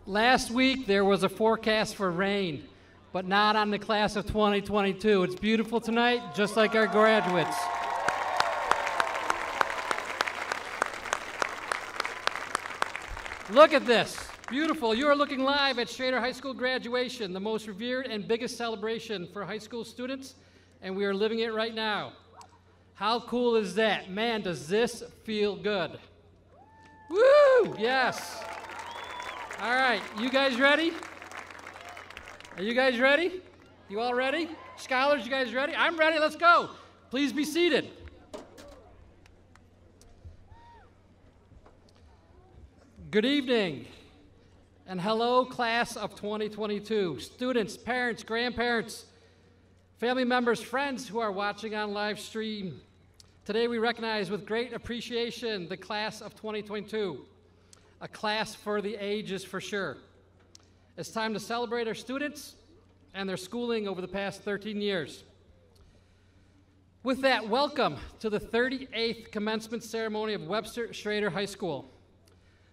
Last week there was a forecast for rain, but not on the class of 2022. It's beautiful tonight, just like our graduates. Look at this. Beautiful. You are looking live at Schrader High School graduation, the most revered and biggest celebration for high school students, and we are living it right now. How cool is that? Man, does this feel good. Woo! Yes. All right, you guys ready? Are you guys ready? You all ready? Scholars, you guys ready? I'm ready. Let's go. Please be seated. Good evening, and hello, class of 2022. Students, parents, grandparents, family members, friends who are watching on live stream. Today we recognize with great appreciation the class of 2022, a class for the ages for sure. It's time to celebrate our students and their schooling over the past 13 years. With that, welcome to the 38th commencement ceremony of Webster Schrader High School.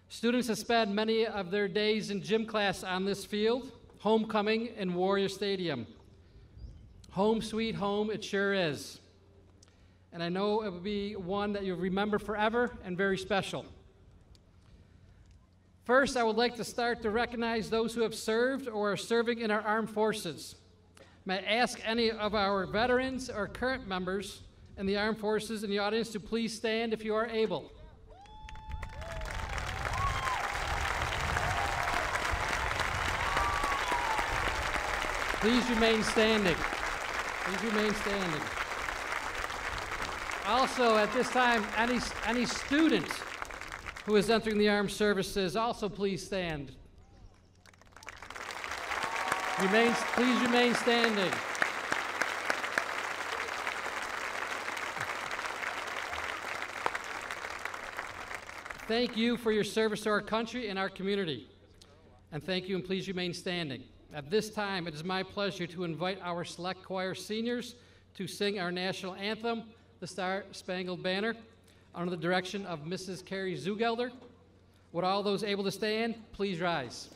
Students have spent many of their days in gym class on this field, homecoming in Warrior Stadium. Home sweet home, it sure is. And I know it will be one that you'll remember forever and very special. First, I would like to start to recognize those who have served or are serving in our armed forces. May I ask any of our veterans or current members in the armed forces in the audience to please stand if you are able. Please remain standing. Please remain standing. Also, at this time, any student who is entering the armed services, also please stand. Please remain standing. Thank you for your service to our country and our community. And thank you, and please remain standing. At this time, it is my pleasure to invite our select choir seniors to sing our national anthem, the Star-Spangled Banner, under the direction of Mrs. Carrie Zugelder. Would all those able to stand, please rise.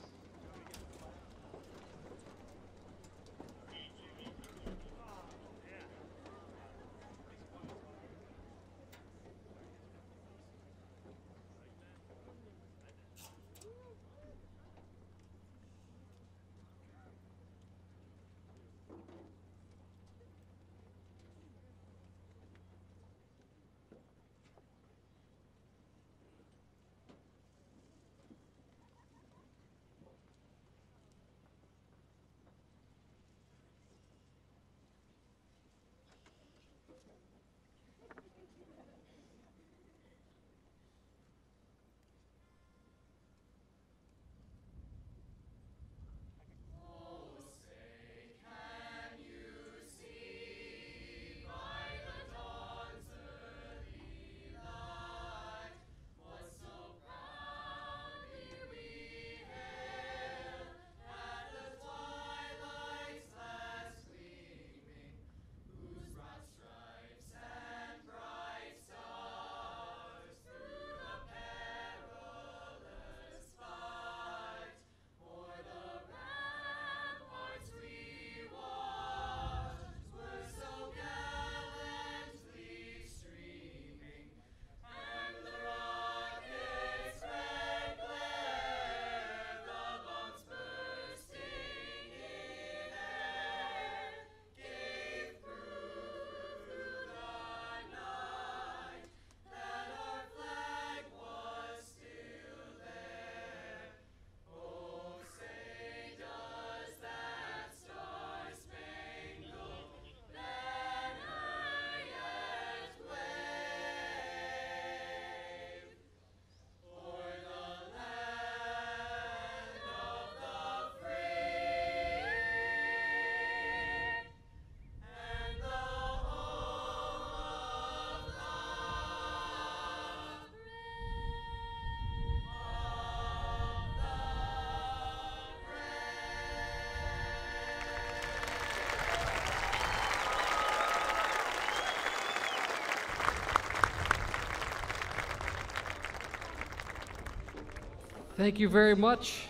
Thank you very much.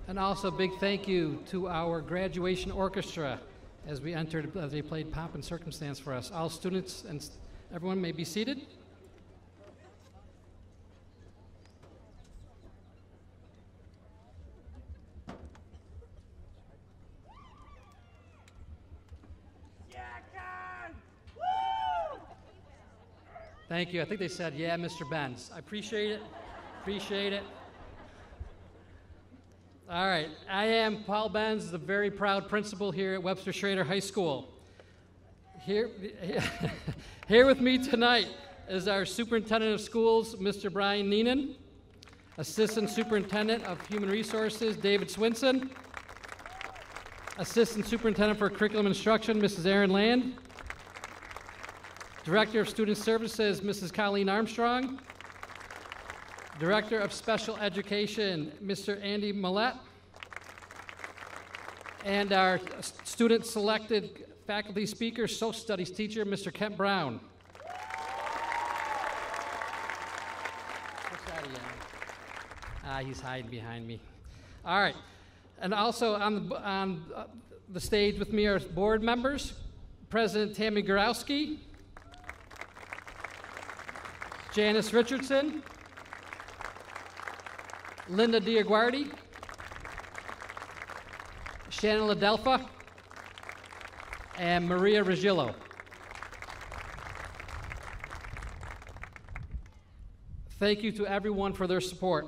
And also a big thank you to our graduation orchestra as they played Pomp and Circumstance for us. All students and everyone may be seated. Thank you. I think they said, yeah, Mr. Benz. I appreciate it. Appreciate it. All right. I am Paul Benz, the very proud principal here at Webster Schrader High School. Here with me tonight is our Superintendent of Schools, Mr. Brian Neenan, Assistant Superintendent of Human Resources, David Swinson, Assistant Superintendent for Curriculum Instruction, Mrs. Erin Land, Director of Student Services, Mrs. Colleen Armstrong, Director of Special Education, Mr. Andy Millette, and our student-selected faculty speaker, social studies teacher, Mr. Kent Brown. What's that again? He's hiding behind me. All right. And also on the stage with me are board members, President Tammy Gorowski, Janice Richardson, Linda Diaguardi, Shannon Ladelfa, and Maria Regillo. Thank you to everyone for their support.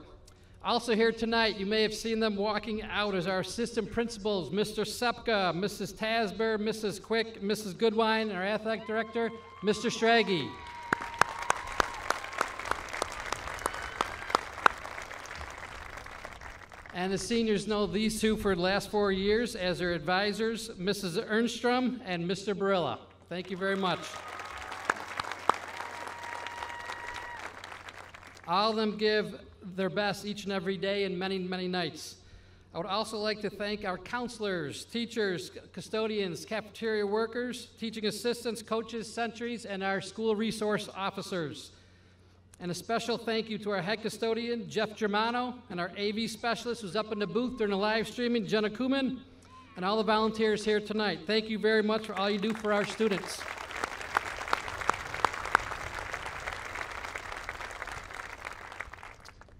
Also here tonight, you may have seen them walking out as our assistant principals, Mr. Sepka, Mrs. Tasber, Mrs. Quick, Mrs. Goodwine, and our athletic director, Mr. Straggy. And the seniors know these two for the last 4 years as their advisors, Mrs. Ernstrom and Mr. Barilla. Thank you very much. All of them give their best each and every day and many, many nights. I would also like to thank our counselors, teachers, custodians, cafeteria workers, teaching assistants, coaches, sentries, and our school resource officers. And a special thank you to our head custodian, Jeff Germano, and our AV specialist who's up in the booth during the live streaming, Jenna Kuman, and all the volunteers here tonight. Thank you very much for all you do for our students.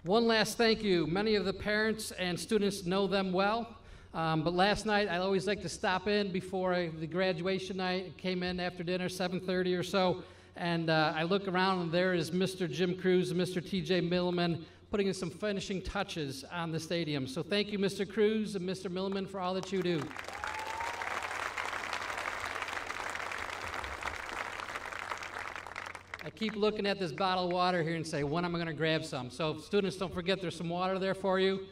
One last thank you. Many of the parents and students know them well, but last night I always like to stop in before the graduation night. I came in after dinner, 7:30 or so, and I look around and there is Mr. Jim Cruz and Mr. TJ Milliman putting in some finishing touches on the stadium. So thank you, Mr. Cruz and Mr. Milliman, for all that you do. I keep looking at this bottle of water here and say, when am I going to grab some? So students, don't forget there's some water there for you.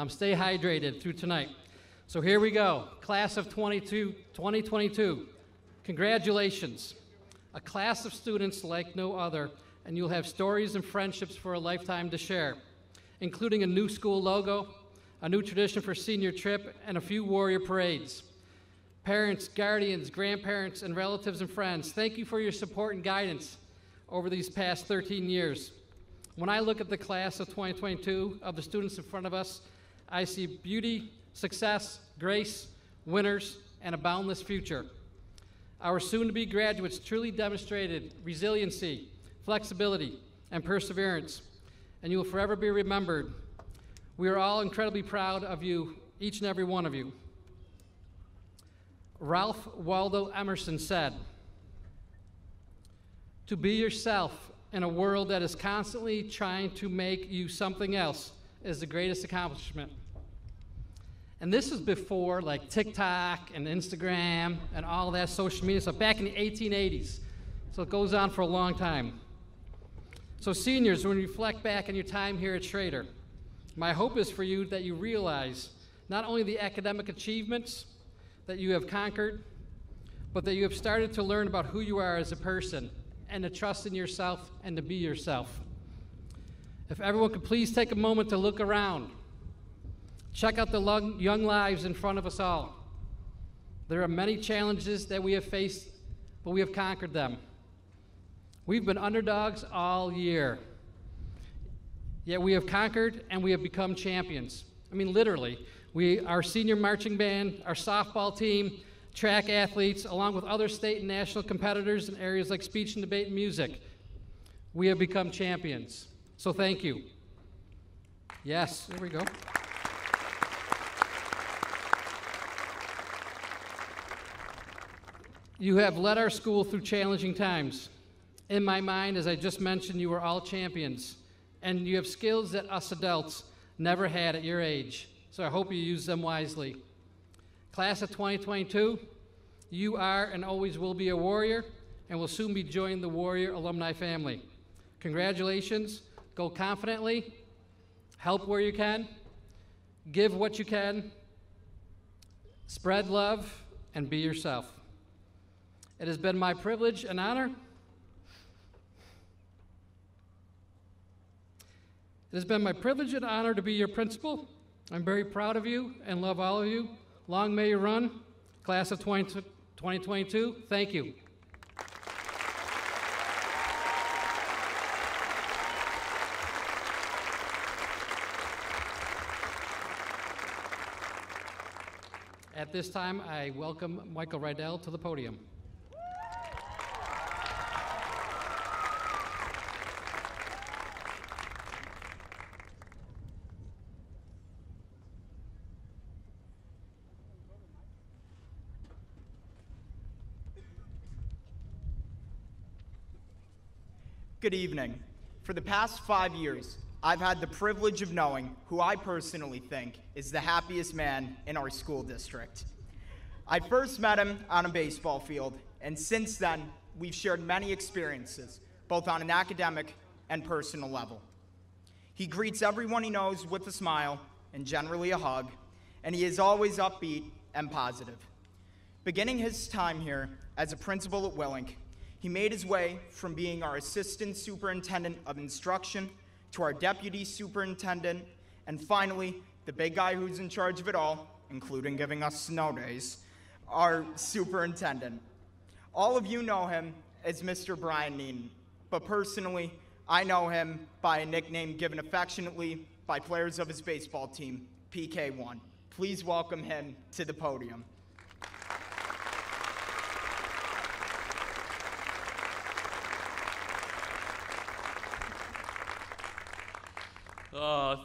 Stay hydrated through tonight. So here we go. Class of 2022. Congratulations. A class of students like no other, and you'll have stories and friendships for a lifetime to share, including a new school logo, a new tradition for senior trip, and a few warrior parades. Parents, guardians, grandparents, and relatives and friends, thank you for your support and guidance over these past 13 years. When I look at the class of 2022, of the students in front of us, I see beauty, success, grace, winners, and a boundless future. Our soon-to-be graduates truly demonstrated resiliency, flexibility, and perseverance, and you will forever be remembered. We are all incredibly proud of you, each and every one of you. Ralph Waldo Emerson said, "To be yourself in a world that is constantly trying to make you something else is the greatest accomplishment." And this is before like TikTok and Instagram and all that social media stuff, back in the 1880s. So it goes on for a long time. So seniors, when you reflect back on your time here at Schrader, my hope is for you that you realize not only the academic achievements that you have conquered, but that you have started to learn about who you are as a person and to trust in yourself and to be yourself. If everyone could please take a moment to look around. Check out the young lives in front of us all. There are many challenges that we have faced, but we have conquered them. We've been underdogs all year. Yet we have conquered and we have become champions. I mean, literally. Our senior marching band, our softball team, track athletes, along with other state and national competitors in areas like speech and debate and music, we have become champions. So thank you. Yes, there we go. You have led our school through challenging times. In my mind, as I just mentioned, you are all champions, and you have skills that us adults never had at your age, so I hope you use them wisely. Class of 2022, you are and always will be a Warrior, and will soon be joining the Warrior alumni family. Congratulations, go confidently, help where you can, give what you can, spread love, and be yourself. It has been my privilege and honor. It has been my privilege and honor to be your principal. I'm very proud of you and love all of you. Long may you run. Class of 2022, thank you. At this time, I welcome Michael Rydell to the podium. Good evening. For the past 5 years, I've had the privilege of knowing who I personally think is the happiest man in our school district. I first met him on a baseball field, and since then, we've shared many experiences, both on an academic and personal level. He greets everyone he knows with a smile and generally a hug, and he is always upbeat and positive. Beginning his time here as a principal at Willink, he made his way from being our assistant superintendent of instruction to our deputy superintendent, and finally, the big guy who's in charge of it all, including giving us snow days, our superintendent. All of you know him as Mr. Brian Neaton, but personally, I know him by a nickname given affectionately by players of his baseball team, PK1. Please welcome him to the podium.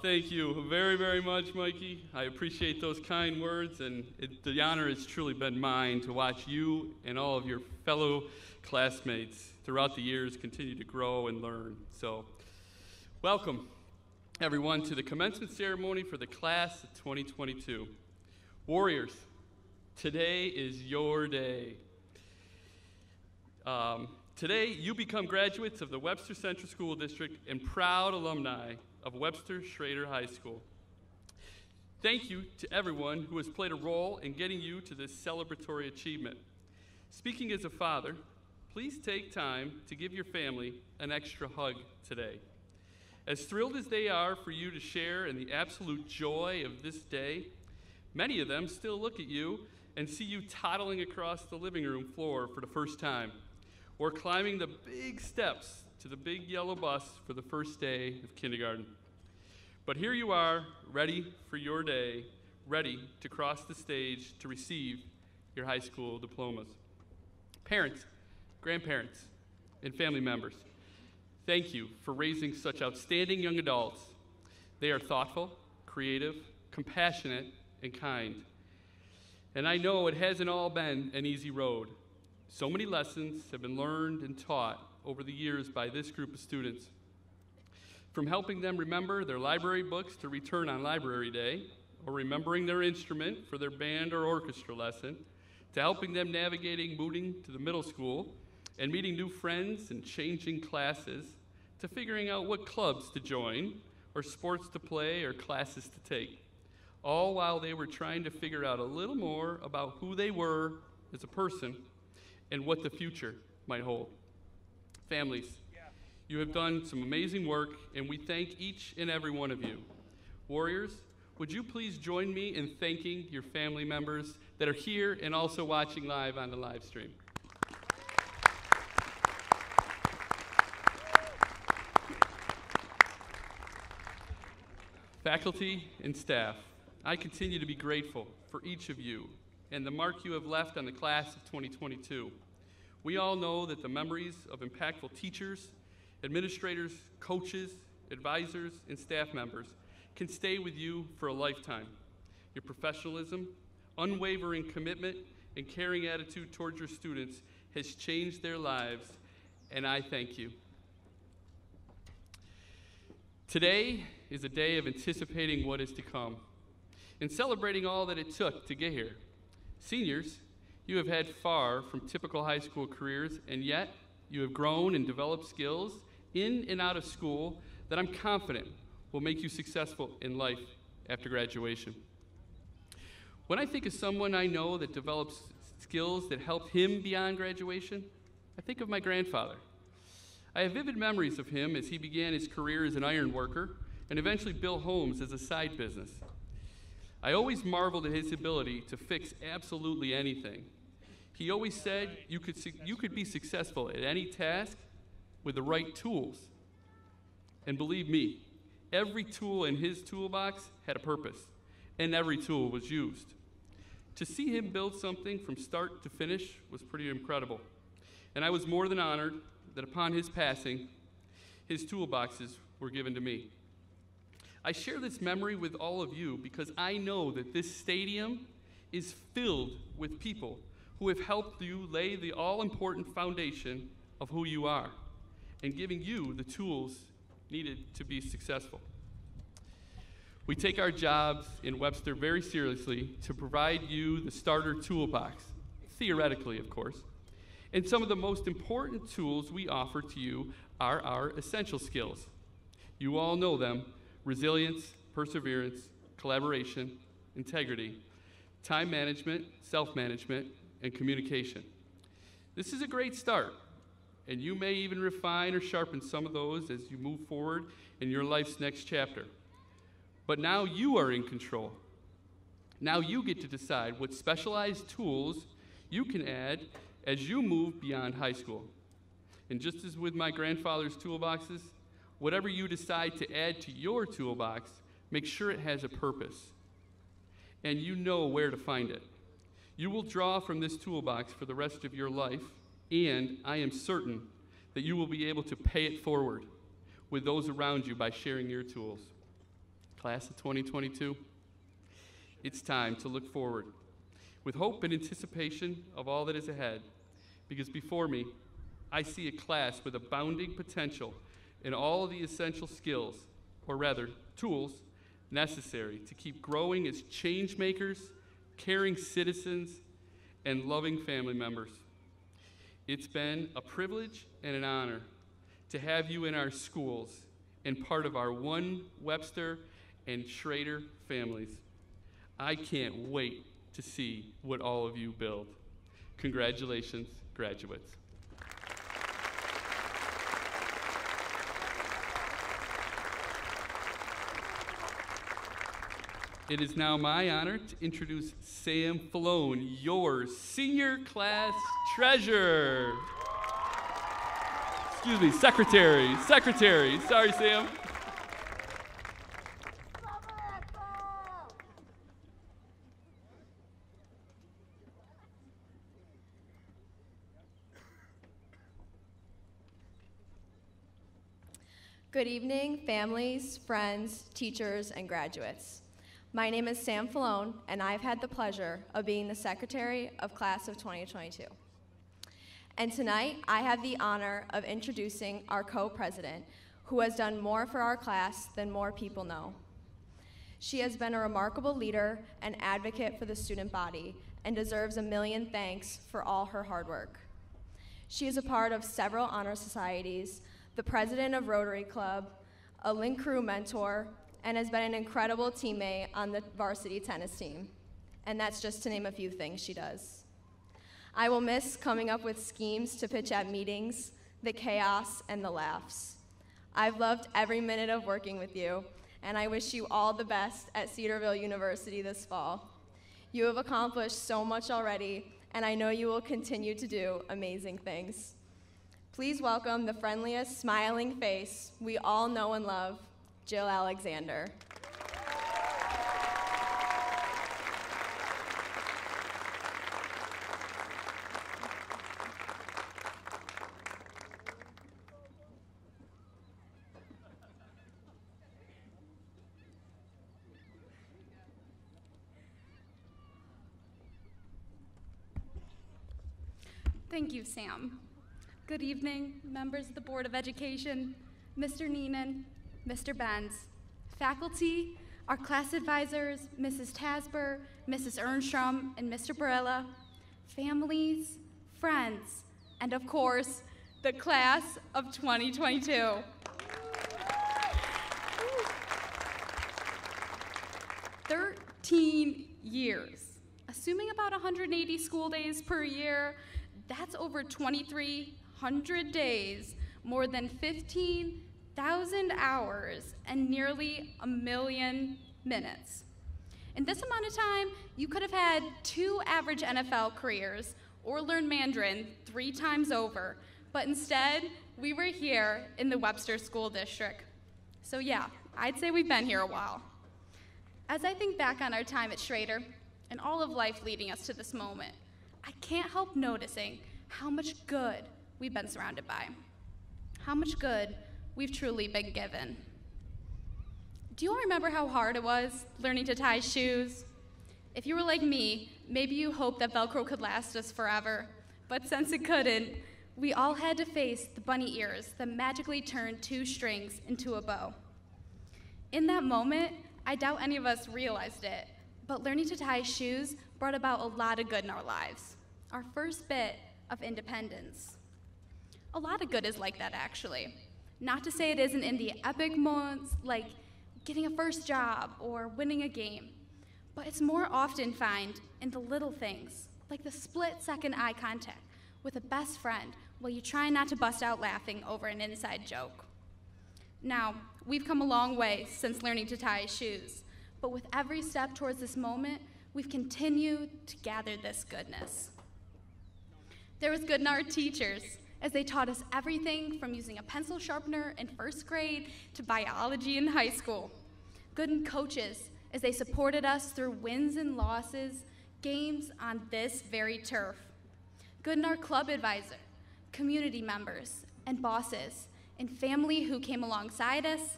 Thank you very, very much, Mikey. I appreciate those kind words, and the honor has truly been mine to watch you and all of your fellow classmates throughout the years continue to grow and learn. So, welcome, everyone, to the commencement ceremony for the class of 2022. Warriors, today is your day. Today, you become graduates of the Webster Central School District and proud alumni of Webster Schrader High School. Thank you to everyone who has played a role in getting you to this celebratory achievement. Speaking as a father, please take time to give your family an extra hug today. As thrilled as they are for you to share in the absolute joy of this day, many of them still look at you and see you toddling across the living room floor for the first time, or climbing the big steps to the big yellow bus for the first day of kindergarten. But here you are, ready for your day, ready to cross the stage to receive your high school diplomas. Parents, grandparents, and family members, thank you for raising such outstanding young adults. They are thoughtful, creative, compassionate, and kind. And I know it hasn't all been an easy road. So many lessons have been learned and taught over the years by this group of students. From helping them remember their library books to return on library day, or remembering their instrument for their band or orchestra lesson, to helping them navigating moving to the middle school and meeting new friends and changing classes, to figuring out what clubs to join, or sports to play, or classes to take, all while they were trying to figure out a little more about who they were as a person and what the future might hold. Families, you have done some amazing work, and we thank each and every one of you. Warriors, would you please join me in thanking your family members that are here and also watching live on the live stream. Faculty and staff, I continue to be grateful for each of you and the mark you have left on the class of 2022. We all know that the memories of impactful teachers, administrators, coaches, advisors, and staff members can stay with you for a lifetime. Your professionalism, unwavering commitment, and caring attitude towards your students has changed their lives, and I thank you. Today is a day of anticipating what is to come and celebrating all that it took to get here. Seniors, you have had far from typical high school careers, and yet you have grown and developed skills in and out of school that I'm confident will make you successful in life after graduation. When I think of someone I know that develops skills that helped him beyond graduation, I think of my grandfather. I have vivid memories of him as he began his career as an iron worker and eventually built homes as a side business. I always marveled at his ability to fix absolutely anything. He always said you could be successful at any task with the right tools. And believe me, every tool in his toolbox had a purpose, and every tool was used. To see him build something from start to finish was pretty incredible. And I was more than honored that upon his passing, his toolboxes were given to me. I share this memory with all of you because I know that this stadium is filled with people who have helped you lay the all-important foundation of who you are and giving you the tools needed to be successful. We take our jobs in Webster very seriously to provide you the starter toolbox, theoretically, of course. And some of the most important tools we offer to you are our essential skills. You all know them: resilience, perseverance, collaboration, integrity, time management, self-management, and communication. This is a great start, and you may even refine or sharpen some of those as you move forward in your life's next chapter. But now you are in control. Now you get to decide what specialized tools you can add as you move beyond high school. And just as with my grandfather's toolboxes, whatever you decide to add to your toolbox, make sure it has a purpose, and you know where to find it. You will draw from this toolbox for the rest of your life, and I am certain that you will be able to pay it forward with those around you by sharing your tools. Class of 2022, it's time to look forward with hope and anticipation of all that is ahead, because before me, I see a class with abounding potential in all of the essential skills, or rather, tools, necessary to keep growing as change makers, caring citizens, and loving family members. It's been a privilege and an honor to have you in our schools and part of our one Webster and Schrader families. I can't wait to see what all of you build. Congratulations, graduates. It is now my honor to introduce Sam Falone, your senior class treasurer. Excuse me, secretary. Sorry, Sam. Good evening, families, friends, teachers, and graduates. My name is Sam Falone, and I've had the pleasure of being the secretary of class of 2022. And tonight, I have the honor of introducing our co-president, who has done more for our class than more people know. She has been a remarkable leader and advocate for the student body and deserves a million thanks for all her hard work. She is a part of several honor societies, the president of Rotary Club, a Link Crew mentor, and has been an incredible teammate on the varsity tennis team. And that's just to name a few things she does. I will miss coming up with schemes to pitch at meetings, the chaos, and the laughs. I've loved every minute of working with you, and I wish you all the best at Cedarville University this fall. You have accomplished so much already, and I know you will continue to do amazing things. Please welcome the friendliest, smiling face we all know and love, Jill Alexander. Thank you, Sam. Good evening, members of the Board of Education, Mr. Neenan, Mr. Benz, faculty, our class advisors, Mrs. Tasber, Mrs. Ernstrom, and Mr. Barilla, families, friends, and of course, the class of 2022. 13 years. Assuming about 180 school days per year, that's over 2,300 days, more than 15,000 hours, and nearly 1,000,000 minutes. In this amount of time, you could have had 2 average NFL careers or learned Mandarin 3 times over, but instead, we were here in the Webster School District. So yeah, I'd say we've been here a while. As I think back on our time at Schrader and all of life leading us to this moment, I can't help noticing how much good we've been surrounded by, how much good we've truly been given. Do you all remember how hard it was learning to tie shoes? If you were like me, maybe you hoped that Velcro could last us forever, but since it couldn't, we all had to face the bunny ears that magically turned 2 strings into a bow. In that moment, I doubt any of us realized it, but learning to tie shoes brought about a lot of good in our lives. Our first bit of independence. A lot of good is like that, actually. Not to say it isn't in the epic moments, like getting a first job or winning a game, but it's more often found in the little things, like the split-second eye contact with a best friend while you try not to bust out laughing over an inside joke. Now, we've come a long way since learning to tie shoes, but with every step towards this moment, we've continued to gather this goodness. There was good in our teachers, as they taught us everything from using a pencil sharpener in 1st grade to biology in high school. Good in coaches, as they supported us through wins and losses, games on this very turf. Good in our club advisor, community members, and bosses, and family who came alongside us,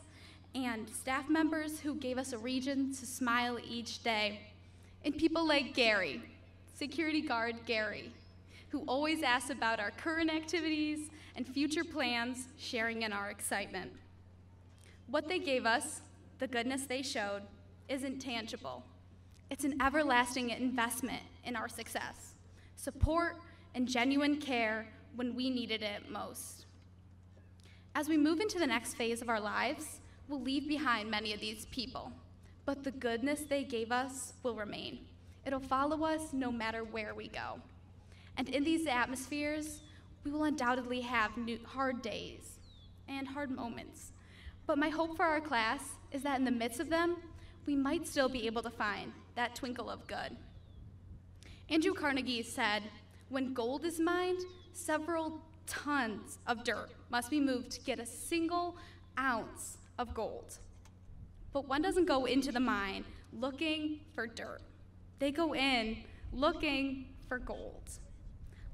and staff members who gave us a reason to smile each day, and people like Gary, security guard Gary, who always asks about our current activities and future plans, sharing in our excitement. What they gave us, the goodness they showed, isn't tangible. It's an everlasting investment in our success, support, and genuine care when we needed it most. As we move into the next phase of our lives, we'll leave behind many of these people, but the goodness they gave us will remain. It'll follow us no matter where we go. And in these atmospheres, we will undoubtedly have hard days and hard moments. But my hope for our class is that in the midst of them, we might still be able to find that twinkle of good. Andrew Carnegie said, "When gold is mined, several tons of dirt must be moved to get a single ounce of gold." But one doesn't go into the mine looking for dirt. They go in looking for gold.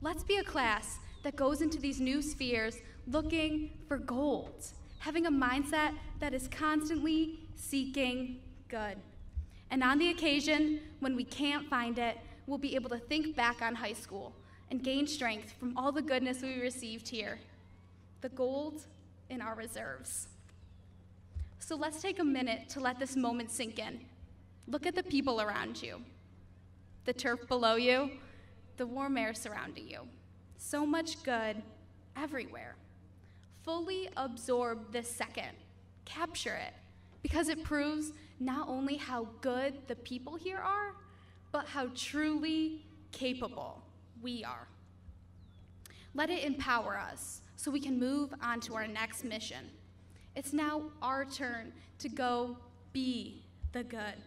Let's be a class that goes into these new spheres looking for gold, having a mindset that is constantly seeking good. And on the occasion when we can't find it, we'll be able to think back on high school and gain strength from all the goodness we received here, the gold in our reserves. So let's take a minute to let this moment sink in. Look at the people around you, the turf below you, the warm air surrounding you. So much good everywhere. Fully absorb this second, capture it, because it proves not only how good the people here are, but how truly capable we are. Let it empower us so we can move on to our next mission. It's now our turn to go be the good.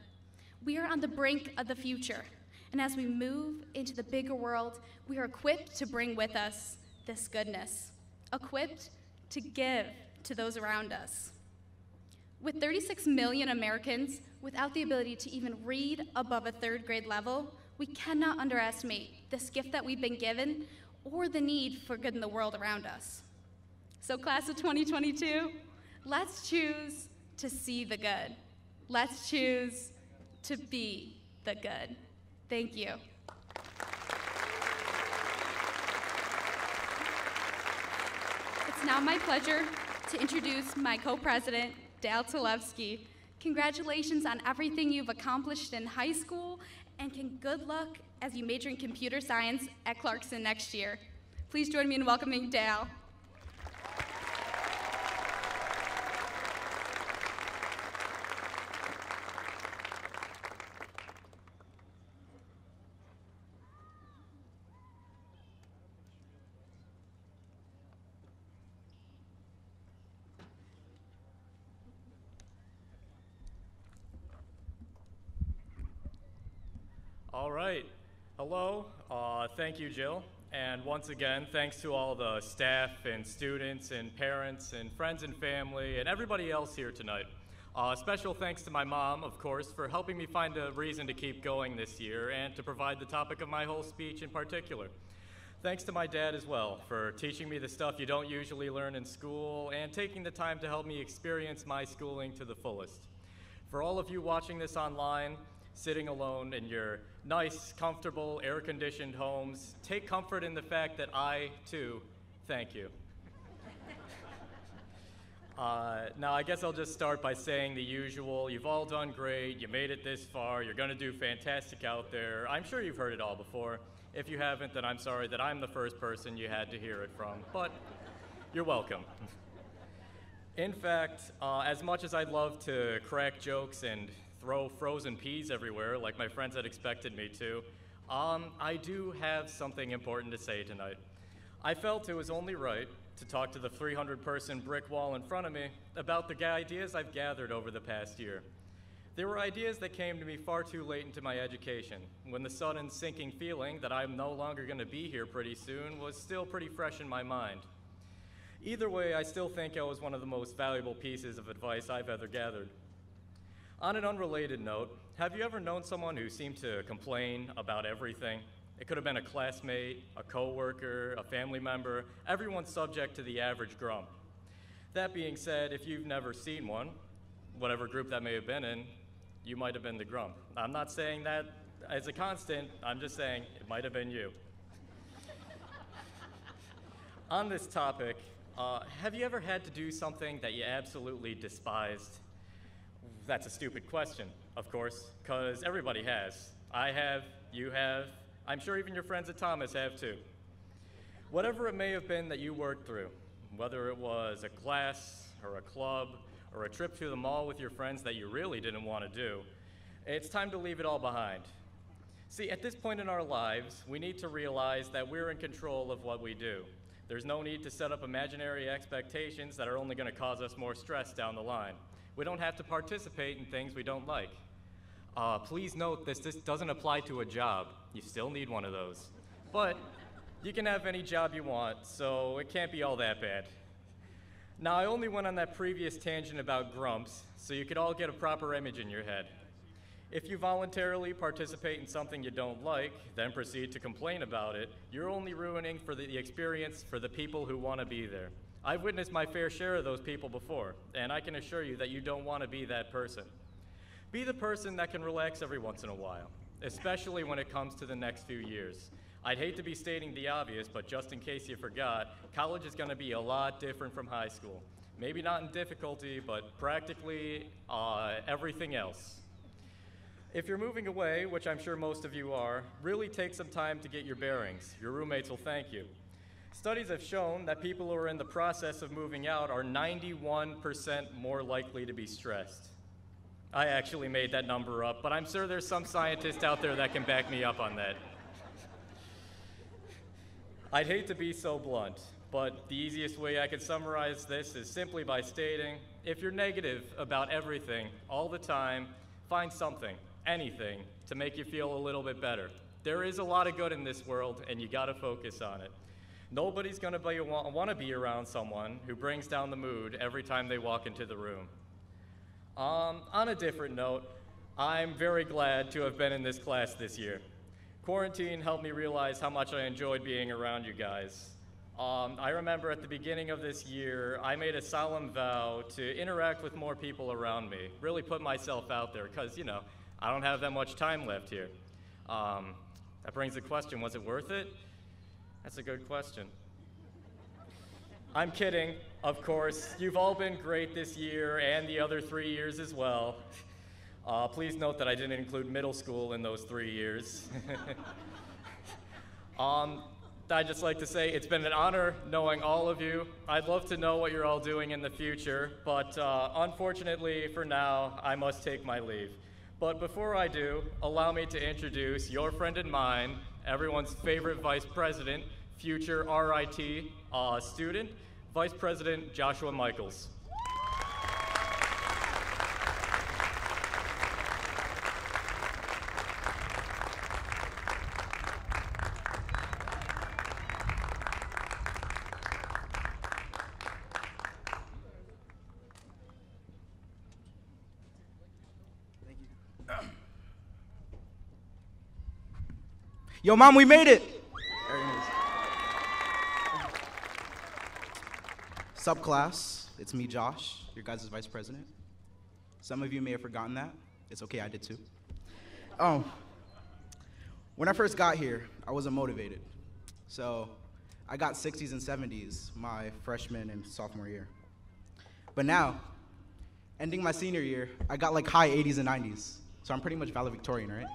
We are on the brink of the future, and as we move into the bigger world, we are equipped to bring with us this goodness, equipped to give to those around us. With 36 million Americans without the ability to even read above a 3rd grade level, we cannot underestimate this gift that we've been given or the need for good in the world around us. So class of 2022, let's choose to see the good. Let's choose to be the good. Thank you. now my pleasure to introduce my co-president, Dale Talevsky. Congratulations on everything you've accomplished in high school, and good luck as you major in computer science at Clarkson next year. Please join me in welcoming Dale. All right. Hello. Thank you, Jill. And once again, thanks to all the staff and students and parents and friends and family and everybody else here tonight. Special thanks to my mom, of course, for helping me find a reason to keep going this year and to provide the topic of my whole speech in particular. Thanks to my dad as well for teaching me the stuff you don't usually learn in school and taking the time to help me experience my schooling to the fullest. For all of you watching this online, sitting alone in your nice, comfortable, air-conditioned homes, take comfort in the fact that I, too, thank you. Now, I guess I'll just start by saying the usual. You've all done great. You made it this far. You're going to do fantastic out there. I'm sure you've heard it all before. If you haven't, then I'm sorry that I'm the first person you had to hear it from, but you're welcome. In fact, as much as I'd love to crack jokes and throw frozen peas everywhere like my friends had expected me to, I do have something important to say tonight. I felt it was only right to talk to the 300-person brick wall in front of me about the ideas I've gathered over the past year. They were ideas that came to me far too late into my education, when the sudden sinking feeling that I'm no longer going to be here pretty soon was still pretty fresh in my mind. Either way, I still think it was one of the most valuable pieces of advice I've ever gathered. On an unrelated note, have you ever known someone who seemed to complain about everything? It could have been a classmate, a coworker, a family member, everyone's subject to the average grump. That being said, if you've never seen one, whatever group that may have been in, you might have been the grump. I'm not saying that as a constant, I'm just saying it might have been you. On this topic, have you ever had to do something that you absolutely despised? That's a stupid question, of course, because everybody has. I have, you have, I'm sure even your friends at Thomas have too. Whatever it may have been that you worked through, whether it was a class or a club or a trip to the mall with your friends that you really didn't want to do, it's time to leave it all behind. See, at this point in our lives, we need to realize that we're in control of what we do. There's no need to set up imaginary expectations that are only going to cause us more stress down the line. We don't have to participate in things we don't like. Please note this doesn't apply to a job. You still need one of those. But you can have any job you want, so it can't be all that bad. Now, I only went on that previous tangent about grumps, so you could all get a proper image in your head. If you voluntarily participate in something you don't like, then proceed to complain about it, you're only ruining for the experience for the people who want to be there. I've witnessed my fair share of those people before, and I can assure you that you don't want to be that person. Be the person that can relax every once in a while, especially when it comes to the next few years. I'd hate to be stating the obvious, but just in case you forgot, college is going to be a lot different from high school. Maybe not in difficulty, but practically everything else. If you're moving away, which I'm sure most of you are, really take some time to get your bearings. Your roommates will thank you. Studies have shown that people who are in the process of moving out are 91% more likely to be stressed. I actually made that number up, but I'm sure there's some scientist out there that can back me up on that. I'd hate to be so blunt, but the easiest way I could summarize this is simply by stating, if you're negative about everything all the time, find something, anything, to make you feel a little bit better. There is a lot of good in this world, and you gotta focus on it. Nobody's gonna wanna be around someone who brings down the mood every time they walk into the room. On a different note, I'm very glad to have been in this class this year. Quarantine helped me realize how much I enjoyed being around you guys. I remember at the beginning of this year, I made a solemn vow to interact with more people around me, really put myself out there, because, you know, I don't have that much time left here. That brings the question, was it worth it? That's a good question. I'm kidding, of course. You've all been great this year and the other 3 years as well. Please note that I didn't include middle school in those 3 years. I'd just like to say it's been an honor knowing all of you. I'd love to know what you're all doing in the future, but unfortunately for now, I must take my leave. But before I do, allow me to introduce your friend and mine, everyone's favorite vice president, future RIT student, Vice President Joshua Michaels. Yo, Mom, we made it! Sup, class? It's me, Josh, your guys' vice president. Some of you may have forgotten that. It's okay, I did too. When I first got here, I wasn't motivated. So I got 60s and 70s my freshman and sophomore year. But now, ending my senior year, I got like high 80s and 90s. So I'm pretty much valedictorian, right?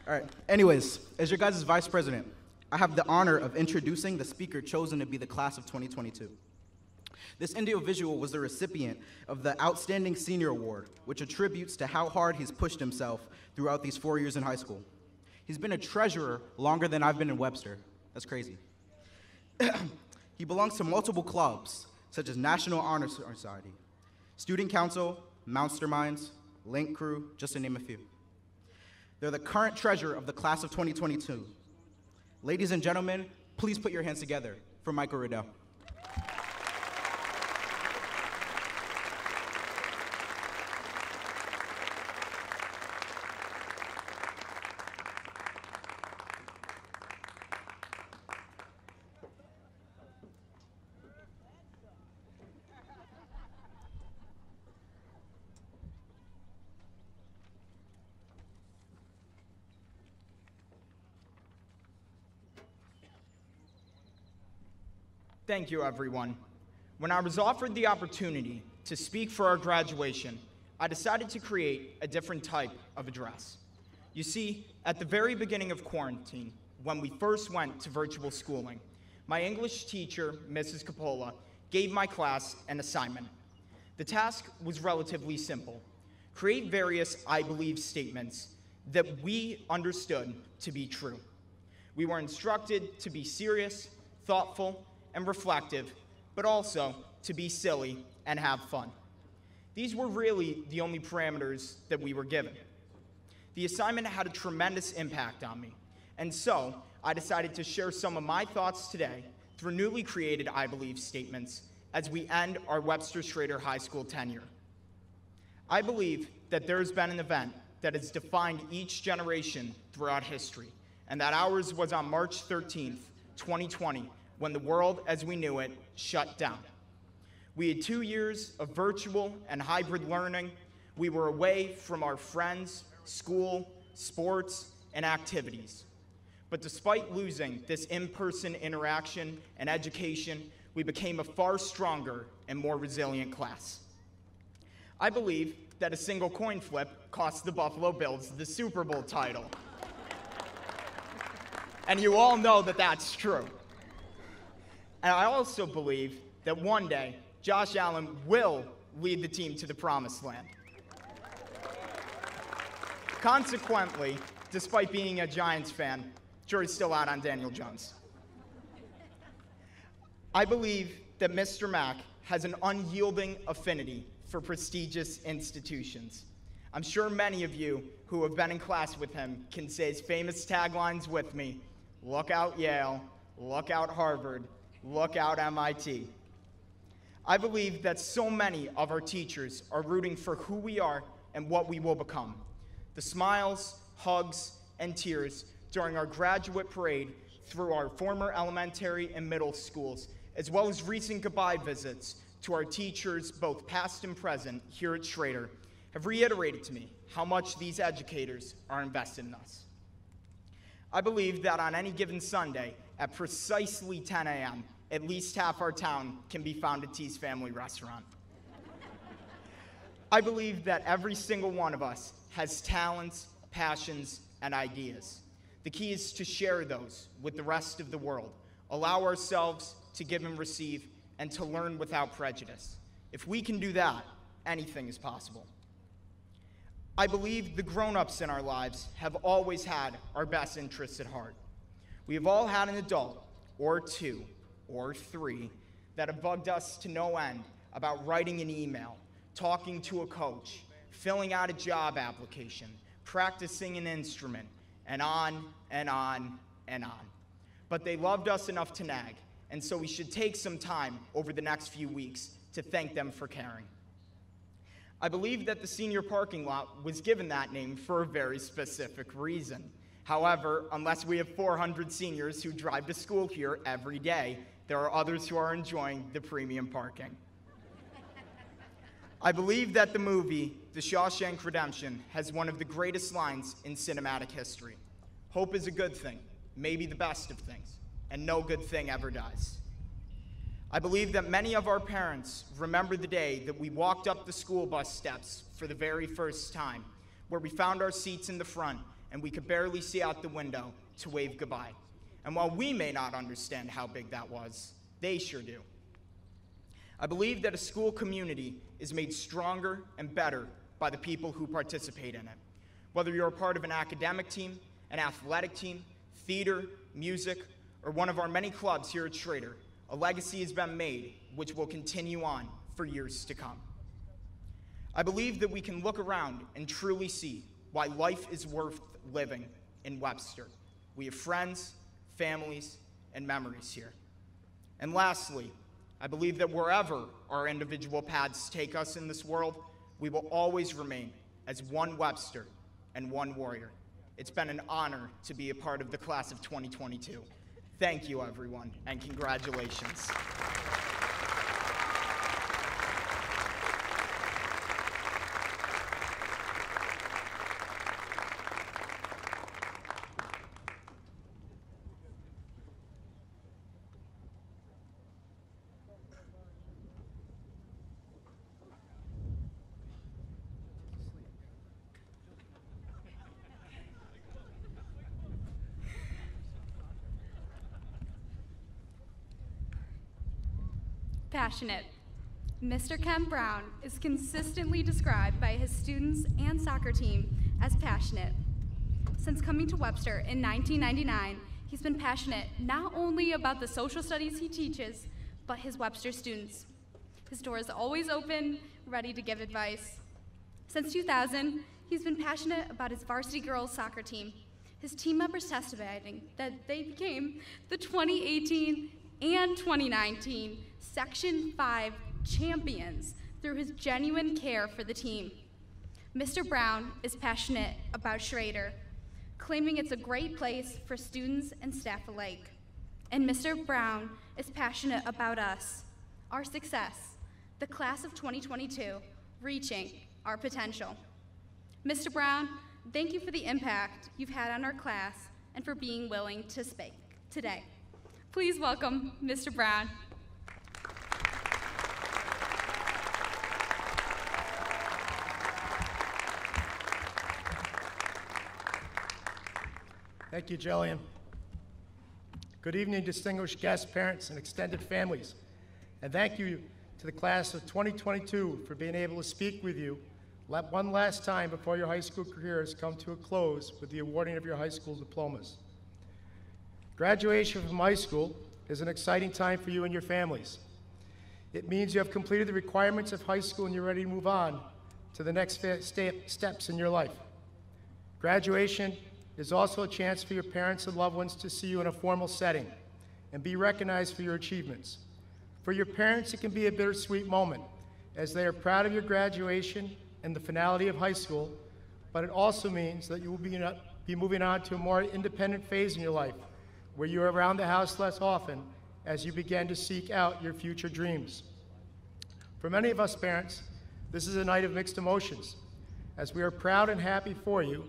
All right, anyways, as your guys' vice president, I have the honor of introducing the speaker chosen to be the class of 2022. This individual was the recipient of the Outstanding Senior Award, which attributes to how hard he's pushed himself throughout these 4 years in high school. He's been a treasurer longer than I've been in Webster. That's crazy. He belongs to multiple clubs, such as National Honor Society, Student Council, Masterminds, Link Crew, just to name a few. They're the current treasurer of the class of 2022. Ladies and gentlemen, please put your hands together for Michael Riddell. Thank you, everyone. When I was offered the opportunity to speak for our graduation, I decided to create a different type of address. You see, at the very beginning of quarantine, when we first went to virtual schooling, my English teacher, Mrs. Coppola, gave my class an assignment. The task was relatively simple: create various I believe statements that we understood to be true. We were instructed to be serious, thoughtful, and reflective, but also to be silly and have fun. These were really the only parameters that we were given. The assignment had a tremendous impact on me, and so I decided to share some of my thoughts today through newly created I believe statements as we end our Webster Schrader High School tenure. I believe that there has been an event that has defined each generation throughout history, and that ours was on March 13th, 2020, when the world as we knew it shut down. We had 2 years of virtual and hybrid learning. We were away from our friends, school, sports, and activities. But despite losing this in-person interaction and education, we became a far stronger and more resilient class. I believe that a single coin flip cost the Buffalo Bills the Super Bowl title. And you all know that that's true. And I also believe that one day, Josh Allen will lead the team to the promised land. Consequently, despite being a Giants fan, jury's still out on Daniel Jones. I believe that Mr. Mack has an unyielding affinity for prestigious institutions. I'm sure many of you who have been in class with him can say his famous taglines with me: look out Yale, look out Harvard, look out MIT. I believe that so many of our teachers are rooting for who we are and what we will become. The smiles, hugs, and tears during our graduate parade through our former elementary and middle schools, as well as recent goodbye visits to our teachers, both past and present, here at Schrader, have reiterated to me how much these educators are invested in us. I believe that on any given Sunday, at precisely 10 a.m., at least half our town can be found at T's Family Restaurant. I believe that every single one of us has talents, passions, and ideas. The key is to share those with the rest of the world, allow ourselves to give and receive, and to learn without prejudice. If we can do that, anything is possible. I believe the grown-ups in our lives have always had our best interests at heart. We have all had an adult, or two, or three, that have bugged us to no end about writing an email, talking to a coach, filling out a job application, practicing an instrument, and on and on and on. But they loved us enough to nag, and so we should take some time over the next few weeks to thank them for caring. I believe that the senior parking lot was given that name for a very specific reason. However, unless we have 400 seniors who drive to school here every day, there are others who are enjoying the premium parking. I believe that the movie, The Shawshank Redemption, has one of the greatest lines in cinematic history. Hope is a good thing, maybe the best of things, and no good thing ever dies. I believe that many of our parents remember the day that we walked up the school bus steps for the very first time, where we found our seats in the front and we could barely see out the window to wave goodbye. And while we may not understand how big that was, they sure do. I believe that a school community is made stronger and better by the people who participate in it. Whether you're a part of an academic team, an athletic team, theater, music, or one of our many clubs here at Schrader, a legacy has been made which will continue on for years to come. I believe that we can look around and truly see why life is worth living in Webster. We have friends, families, and memories here. And lastly, I believe that wherever our individual paths take us in this world, we will always remain as one Webster and one warrior. It's been an honor to be a part of the class of 2022. Thank you, everyone, and congratulations. Passionate. Mr. Ken Brown is consistently described by his students and soccer team as passionate. Since coming to Webster in 1999, he's been passionate not only about the social studies he teaches, but his Webster students. His door is always open, ready to give advice. Since 2000, he's been passionate about his varsity girls soccer team, his team members testified that they became the 2018 and 2019 Section 5 champions through his genuine care for the team. Mr. Brown is passionate about Schrader, claiming it's a great place for students and staff alike. And Mr. Brown is passionate about us, our success, the class of 2022, reaching our potential. Mr. Brown, thank you for the impact you've had on our class and for being willing to speak today. Please welcome Mr. Brown. Thank you, Jillian. Good evening, distinguished guests, parents, and extended families. And thank you to the class of 2022 for being able to speak with you one last time before your high school careers come to a close with the awarding of your high school diplomas. Graduation from high school is an exciting time for you and your families. It means you have completed the requirements of high school and you're ready to move on to the next steps in your life. Graduation is also a chance for your parents and loved ones to see you in a formal setting and be recognized for your achievements. For your parents, it can be a bittersweet moment as they are proud of your graduation and the finality of high school, but it also means that you will be moving on to a more independent phase in your life where you are around the house less often as you begin to seek out your future dreams. For many of us parents, this is a night of mixed emotions, as we are proud and happy for you,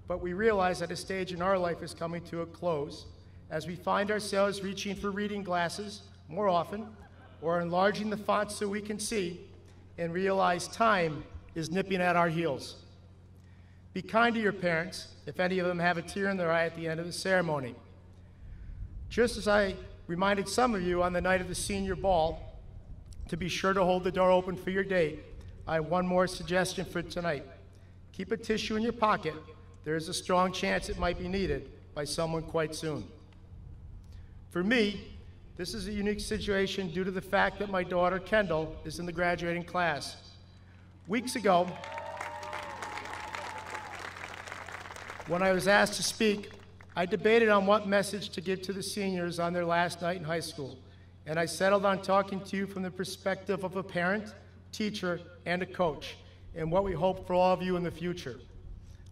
but we realize that a stage in our life is coming to a close, as we find ourselves reaching for reading glasses more often, or enlarging the font so we can see, and realize time is nipping at our heels. Be kind to your parents, if any of them have a tear in their eye at the end of the ceremony. Just as I reminded some of you on the night of the senior ball to be sure to hold the door open for your date, I have one more suggestion for tonight. Keep a tissue in your pocket. There is a strong chance it might be needed by someone quite soon. For me, this is a unique situation due to the fact that my daughter, Kendall, is in the graduating class. Weeks ago, when I was asked to speak, I debated on what message to give to the seniors on their last night in high school, and I settled on talking to you from the perspective of a parent, teacher, and a coach, and what we hope for all of you in the future.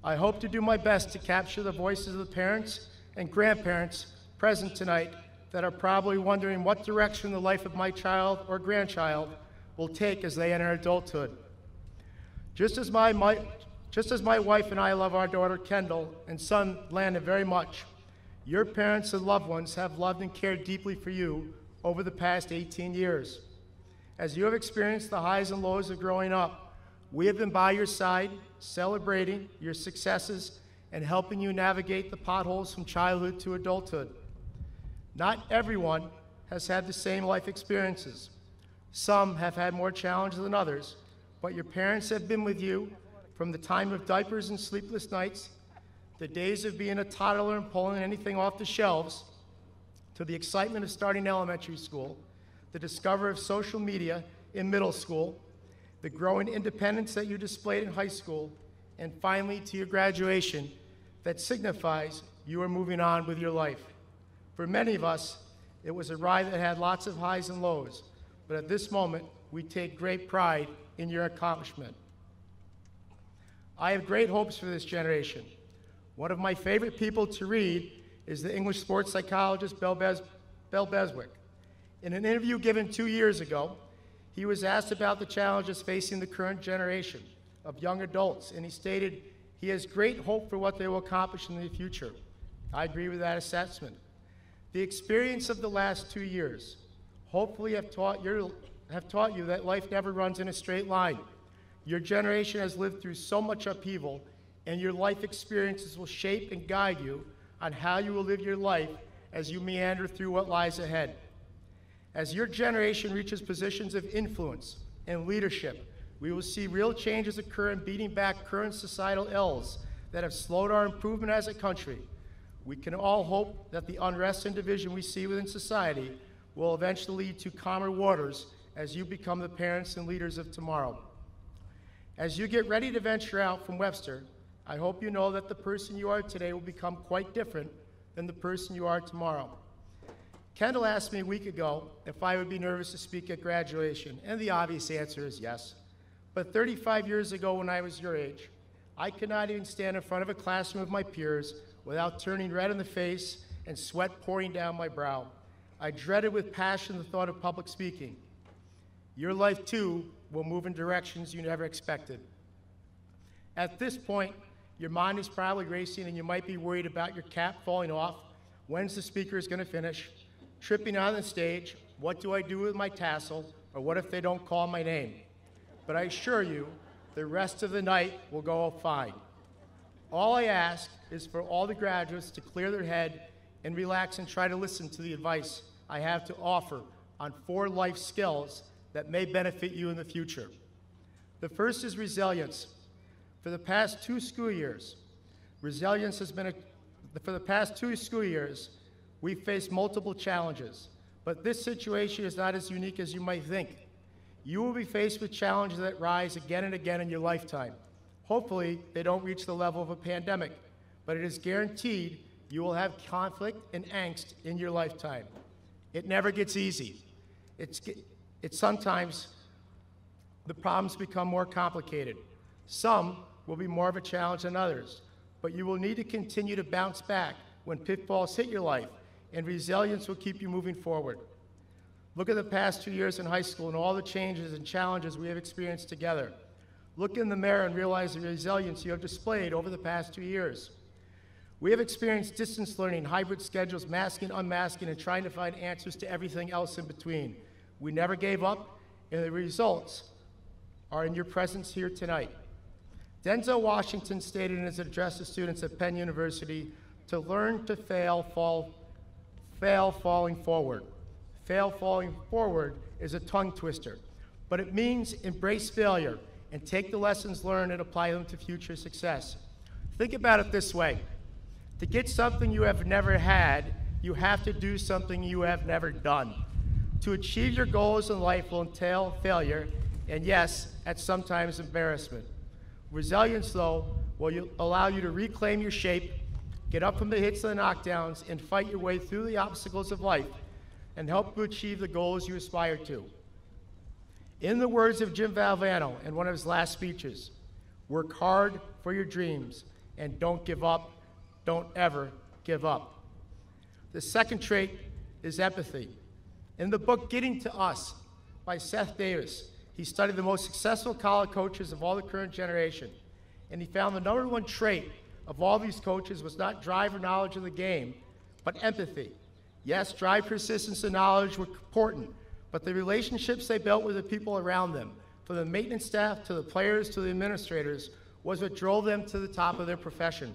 I hope to do my best to capture the voices of the parents and grandparents present tonight that are probably wondering what direction the life of my child or grandchild will take as they enter adulthood. Just as my wife and I love our daughter Kendall and son Landon very much, your parents and loved ones have loved and cared deeply for you over the past 18 years. As you have experienced the highs and lows of growing up, we have been by your side, celebrating your successes and helping you navigate the potholes from childhood to adulthood. Not everyone has had the same life experiences. Some have had more challenges than others, but your parents have been with you from the time of diapers and sleepless nights, the days of being a toddler and pulling anything off the shelves, to the excitement of starting elementary school, the discovery of social media in middle school, the growing independence that you displayed in high school, and finally to your graduation that signifies you are moving on with your life. For many of us, it was a ride that had lots of highs and lows, but at this moment, we take great pride in your accomplishment. I have great hopes for this generation. One of my favorite people to read is the English sports psychologist Bell Beswick. In an interview given 2 years ago, he was asked about the challenges facing the current generation of young adults, and he stated he has great hope for what they will accomplish in the future. I agree with that assessment. The experience of the last 2 years hopefully have taught you that life never runs in a straight line. Your generation has lived through so much upheaval, and your life experiences will shape and guide you on how you will live your life as you meander through what lies ahead. As your generation reaches positions of influence and leadership, we will see real changes occur in beating back current societal ills that have slowed our improvement as a country. We can all hope that the unrest and division we see within society will eventually lead to calmer waters as you become the parents and leaders of tomorrow. As you get ready to venture out from Webster, I hope you know that the person you are today will become quite different than the person you are tomorrow. Kendall asked me a week ago if I would be nervous to speak at graduation, and the obvious answer is yes. But 35 years ago, when I was your age, I could not even stand in front of a classroom of my peers without turning red in the face and sweat pouring down my brow. I dreaded with passion the thought of public speaking. Your life, too, will move in directions you never expected. At this point, your mind is probably racing and you might be worried about your cap falling off, when's the speaker is going to finish, tripping on the stage, what do I do with my tassel, or what if they don't call my name? But I assure you, the rest of the night will go fine. All I ask is for all the graduates to clear their head and relax and try to listen to the advice I have to offer on 4 life skills that may benefit you in the future. The first is resilience. For the past 2 school years, we've faced multiple challenges, but this situation is not as unique as you might think. You will be faced with challenges that rise again and again in your lifetime. Hopefully, they don't reach the level of a pandemic, but it is guaranteed you will have conflict and angst in your lifetime. It never gets easy. Sometimes the problems become more complicated. Some will be more of a challenge than others, but you will need to continue to bounce back when pitfalls hit your life, and resilience will keep you moving forward. Look at the past 2 years in high school and all the changes and challenges we have experienced together. Look in the mirror and realize the resilience you have displayed over the past 2 years. We have experienced distance learning, hybrid schedules, masking, unmasking, and trying to find answers to everything else in between. We never gave up, and the results are in your presence here tonight. Denzel Washington stated in his address to students at Penn University, to learn to fail falling forward. Fail falling forward is a tongue twister, but it means embrace failure and take the lessons learned and apply them to future success. Think about it this way. To get something you have never had, you have to do something you have never done. To achieve your goals in life will entail failure, and yes, at sometimes embarrassment. Resilience, though, will allow you to reclaim your shape, get up from the hits and the knockdowns, and fight your way through the obstacles of life, and help you achieve the goals you aspire to. In the words of Jim Valvano in one of his last speeches, work hard for your dreams, and don't give up. Don't ever give up. The second trait is empathy. In the book Getting to Us by Seth Davis, he studied the most successful college coaches of all the current generation, and he found the number one trait of all these coaches was not drive or knowledge of the game, but empathy. Yes, drive, persistence, and knowledge were important, but the relationships they built with the people around them, from the maintenance staff to the players to the administrators, was what drove them to the top of their profession.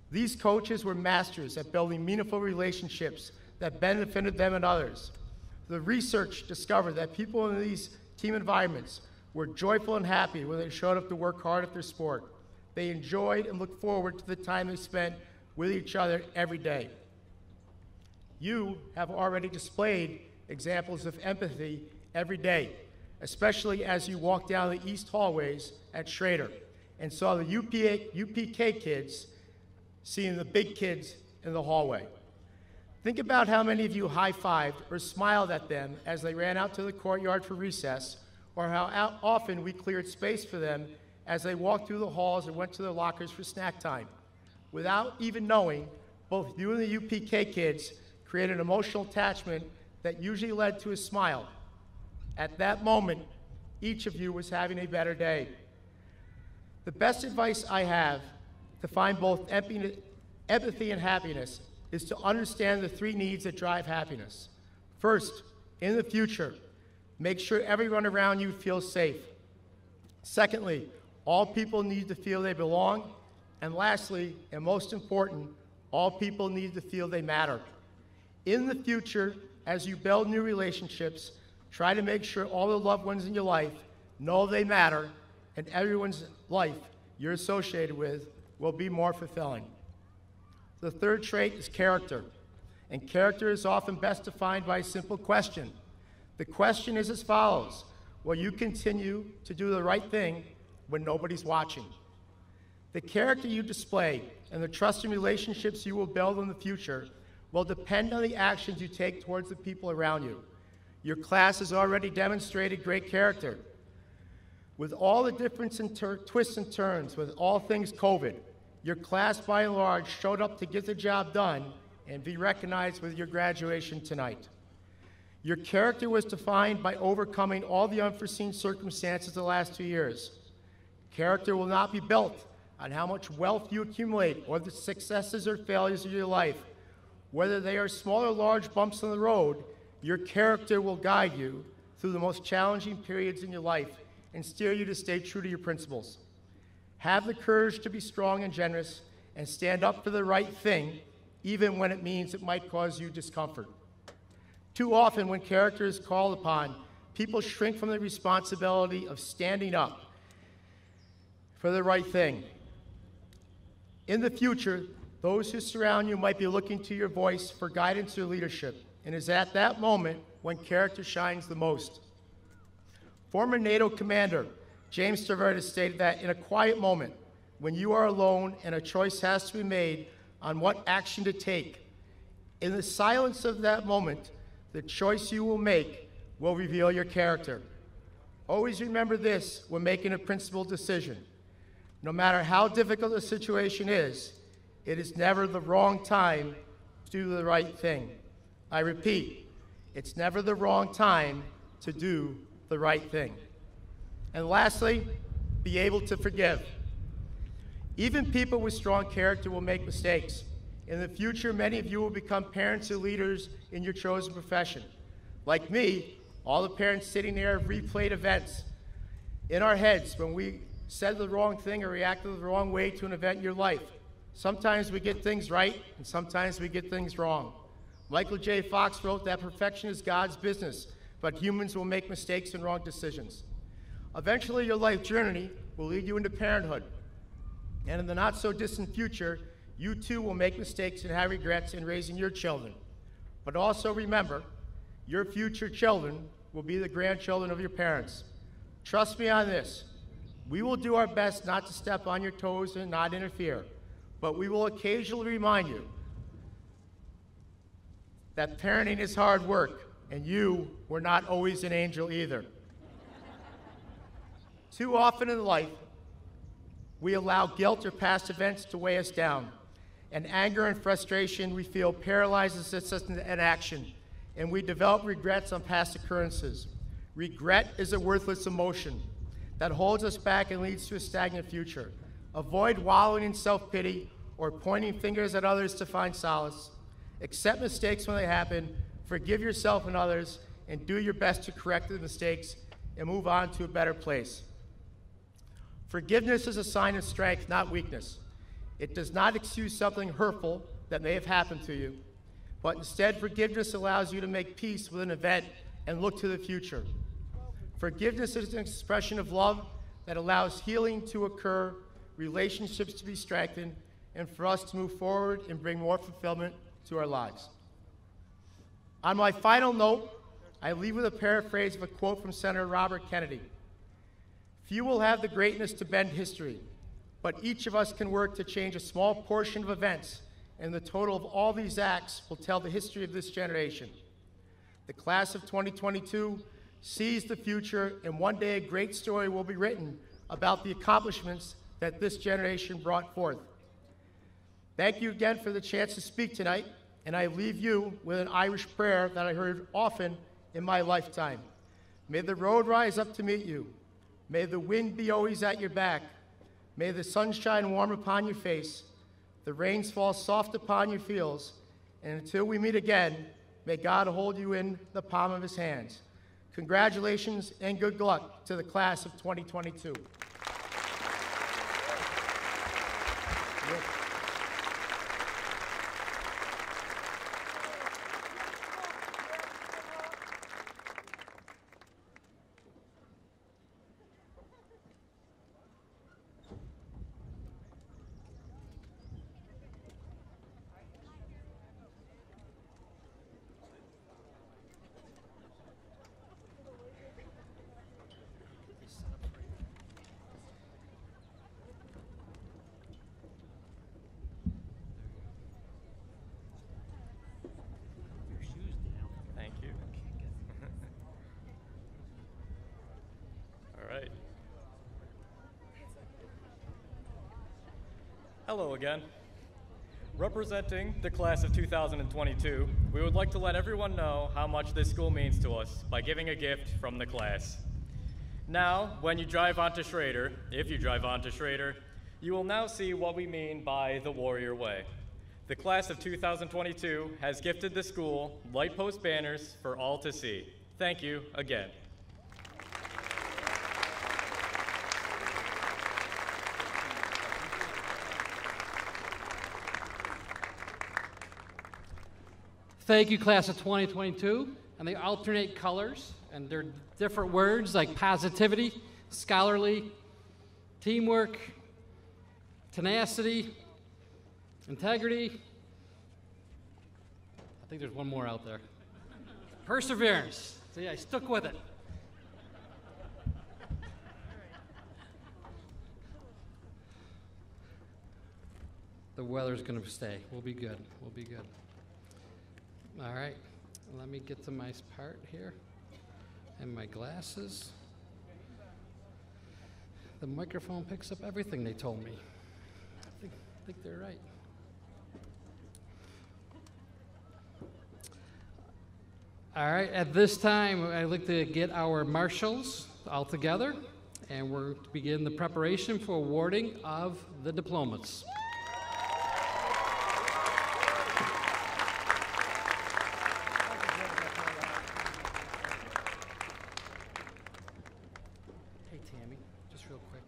These coaches were masters at building meaningful relationships that benefited them and others. The research discovered that people in these team environments were joyful and happy when they showed up to work hard at their sport. They enjoyed and looked forward to the time they spent with each other every day. You have already displayed examples of empathy every day, especially as you walk down the east hallways at Schrader and saw the UPK kids seeing the big kids in the hallway. Think about how many of you high-fived or smiled at them as they ran out to the courtyard for recess, or how often we cleared space for them as they walked through the halls and went to their lockers for snack time. Without even knowing, both you and the UPK kids created an emotional attachment that usually led to a smile. At that moment, each of you was having a better day. The best advice I have to find both empathy and happiness is to understand the three needs that drive happiness. First, in the future, make sure everyone around you feels safe. Secondly, all people need to feel they belong. And lastly, and most important, all people need to feel they matter. In the future, as you build new relationships, try to make sure all the loved ones in your life know they matter, and everyone's life you're associated with will be more fulfilling. The third trait is character, and character is often best defined by a simple question. The question is as follows: will you continue to do the right thing when nobody's watching? The character you display and the trusting relationships you will build in the future will depend on the actions you take towards the people around you. Your class has already demonstrated great character. With all the difference in twists and turns, with all things COVID, your class by and large showed up to get the job done and be recognized with your graduation tonight. Your character was defined by overcoming all the unforeseen circumstances the last 2 years. Character will not be built on how much wealth you accumulate or the successes or failures of your life. Whether they are small or large bumps on the road, your character will guide you through the most challenging periods in your life and steer you to stay true to your principles. Have the courage to be strong and generous and stand up for the right thing, even when it means it might cause you discomfort. Too often, when character is called upon, people shrink from the responsibility of standing up for the right thing. In the future, those who surround you might be looking to your voice for guidance or leadership, and it is at that moment when character shines the most. Former NATO commander James Stavridis stated that in a quiet moment, when you are alone and a choice has to be made on what action to take, in the silence of that moment, the choice you will make will reveal your character. Always remember this when making a principled decision. No matter how difficult the situation is, it is never the wrong time to do the right thing. I repeat, it's never the wrong time to do the right thing. And lastly, be able to forgive. Even people with strong character will make mistakes. In the future, many of you will become parents or leaders in your chosen profession. Like me, all the parents sitting there have replayed events in our heads when we said the wrong thing or reacted the wrong way to an event in your life. Sometimes we get things right, and sometimes we get things wrong. Michael J. Fox wrote that perfection is God's business, but humans will make mistakes and wrong decisions. Eventually, your life journey will lead you into parenthood. And in the not-so-distant future, you too will make mistakes and have regrets in raising your children. But also remember, your future children will be the grandchildren of your parents. Trust me on this. We will do our best not to step on your toes and not interfere, but we will occasionally remind you that parenting is hard work, and you were not always an angel either. Too often in life, we allow guilt or past events to weigh us down, and anger and frustration we feel paralyzes us in action, and we develop regrets on past occurrences. Regret is a worthless emotion that holds us back and leads to a stagnant future. Avoid wallowing in self-pity or pointing fingers at others to find solace. Accept mistakes when they happen, forgive yourself and others, and do your best to correct the mistakes and move on to a better place. Forgiveness is a sign of strength, not weakness. It does not excuse something hurtful that may have happened to you, but instead forgiveness allows you to make peace with an event and look to the future. Forgiveness is an expression of love that allows healing to occur, relationships to be strengthened, and for us to move forward and bring more fulfillment to our lives. On my final note, I leave with a paraphrase of a quote from Senator Robert Kennedy. Few will have the greatness to bend history, but each of us can work to change a small portion of events, and the total of all these acts will tell the history of this generation. The class of 2022 sees the future, and one day a great story will be written about the accomplishments that this generation brought forth. Thank you again for the chance to speak tonight, and I leave you with an Irish prayer that I heard often in my lifetime. May the road rise up to meet you. May the wind be always at your back. May the sun shine warm upon your face, the rains fall soft upon your fields, and until we meet again, may God hold you in the palm of his hands. Congratulations and good luck to the class of 2022. Thank you. All right. Hello again. Representing the class of 2022, we would like to let everyone know how much this school means to us by giving a gift from the class. Now, when you drive onto Schrader, if you drive onto Schrader, you will now see what we mean by the Warrior Way. The class of 2022 has gifted the school light post banners for all to see. Thank you again. Thank you, class of 2022. And they alternate colors, and they're different words like positivity, scholarly, teamwork, tenacity, integrity. I think there's one more out there. Perseverance. See, I stuck with it. The weather's going to stay. We'll be good. We'll be good. All right. Let me get to my part here. And my glasses. The microphone picks up everything they told me. I think they're right. All right, at this time, I'd like to get our marshals all together, and we're to begin the preparation for awarding of the diplomas. Hey, Tammy, just real quick.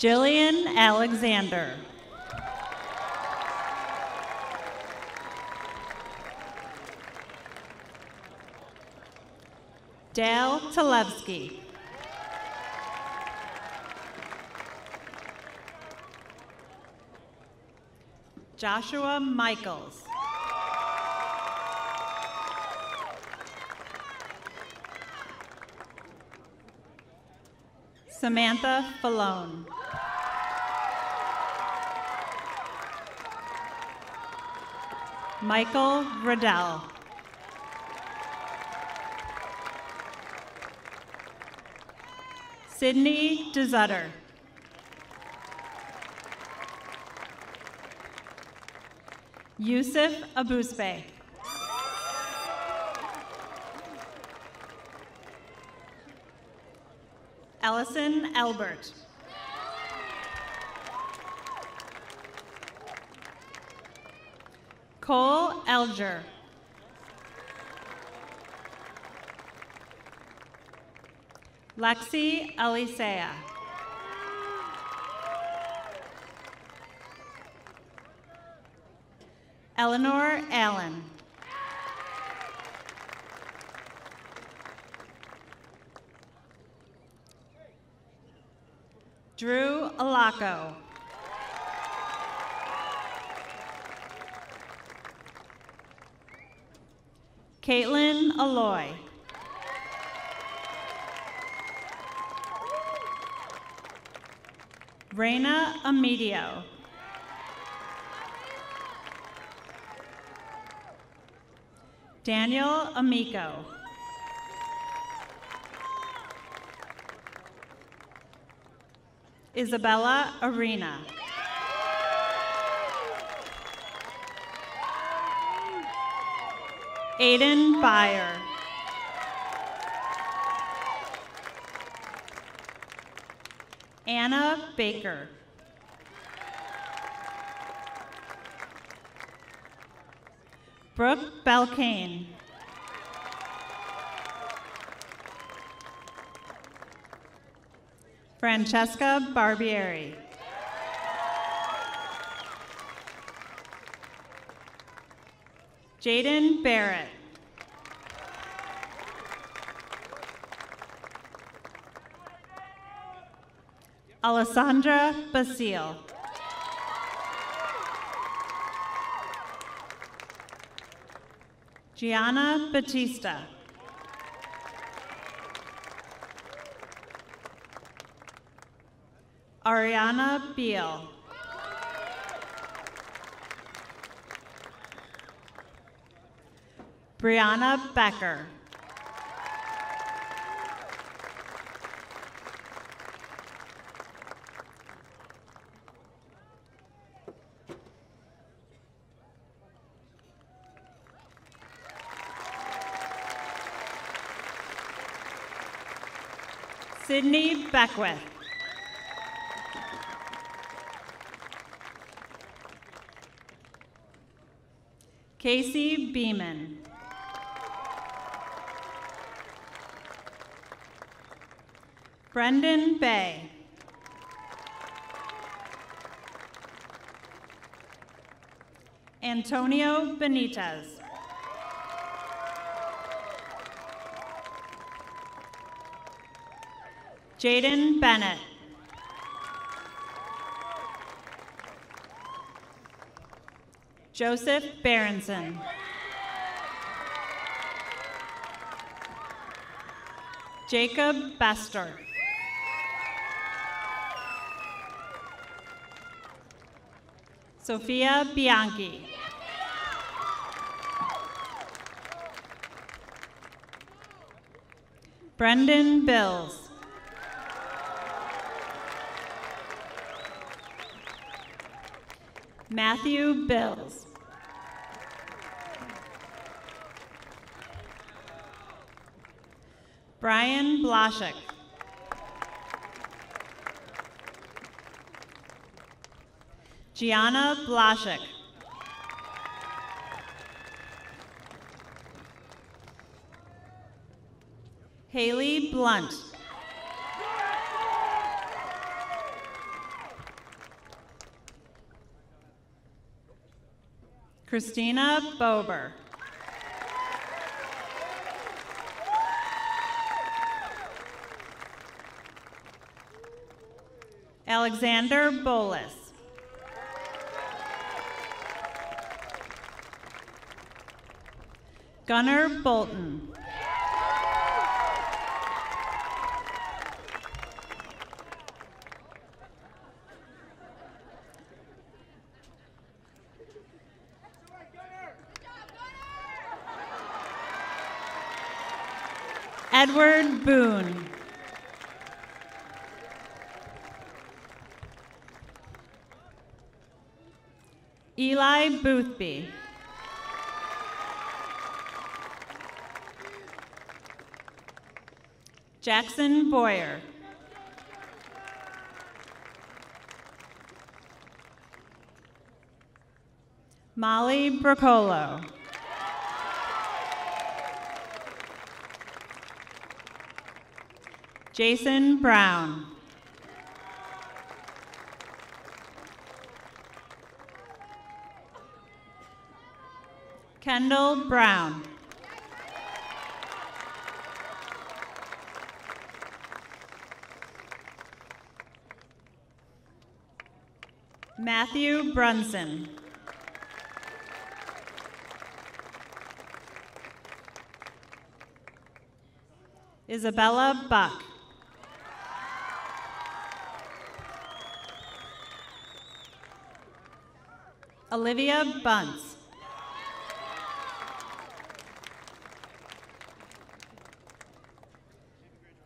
Jillian Alexander. Dale Talevsky. Joshua Michaels. Samantha Falone. Michael Riddell. Sydney DeZutter. Yusuf Abusbe. Ellison Albert. Cole Elger. Lexi Elisea. Eleanor Allen. Drew Alaco. Caitlin Aloy. Reina Amidio. Daniel Amico. Isabella Arena. Aiden Byer. Anna Baker. Brooke Belkane. Francesca Barbieri. Jaden Barrett. Alessandra Basile. Gianna Batista. Ariana Beal. Brianna Becker. Sydney Beckwith. Casey Beeman. Brendan Bay. Antonio Benitez. Jaden Bennett. Joseph Berenson. Jacob Bester. Sophia Bianchi. Brendan Bills. Matthew Bills. Brian Blashik. Gianna Blashik. Haley Blunt. Christina Bober. Alexander Bolis. Gunnar Bolton. Edward Boone. Eli Boothby. Jackson Boyer. Molly Brocolo. Jason Brown. Kendall Brown. Matthew Brunson. Isabella Buck. Olivia Bunce.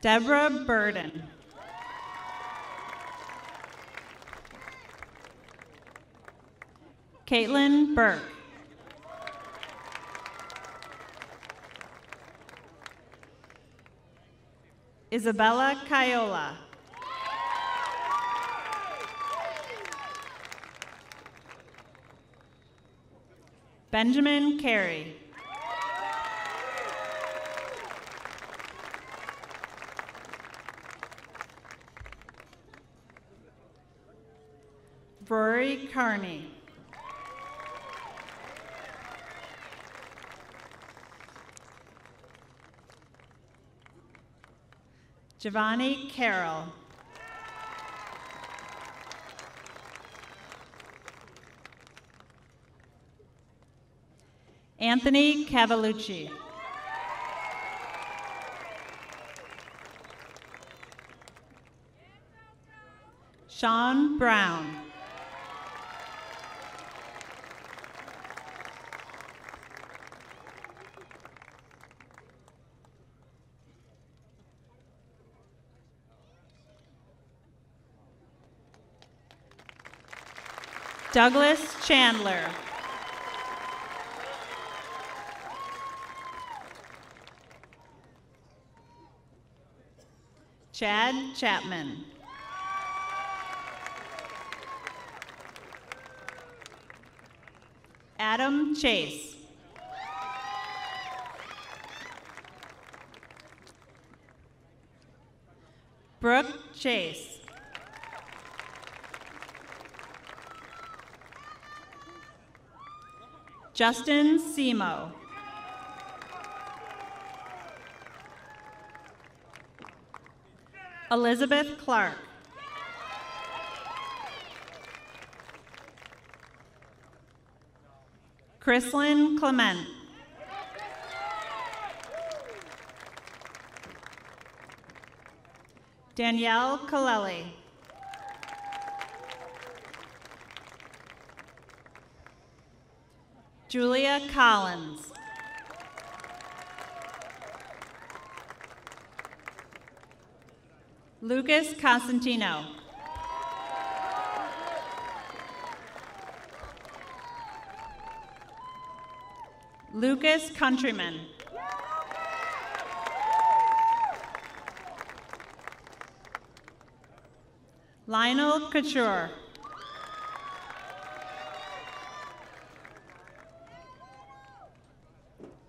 Deborah Burden. Caitlin Burke. Isabella Cayola. Benjamin Carey. Rory Carney. Giovanni Carroll. Anthony Cavalucci. Sean Brown. Douglas Chandler. Chad Chapman. Adam Chase. Brooke Chase. Justin Simo. Elizabeth Clark. Chrislyn Clement. Danielle Kaleli. Julia Collins. Lucas Costantino. Lucas Countryman. Lionel Couture.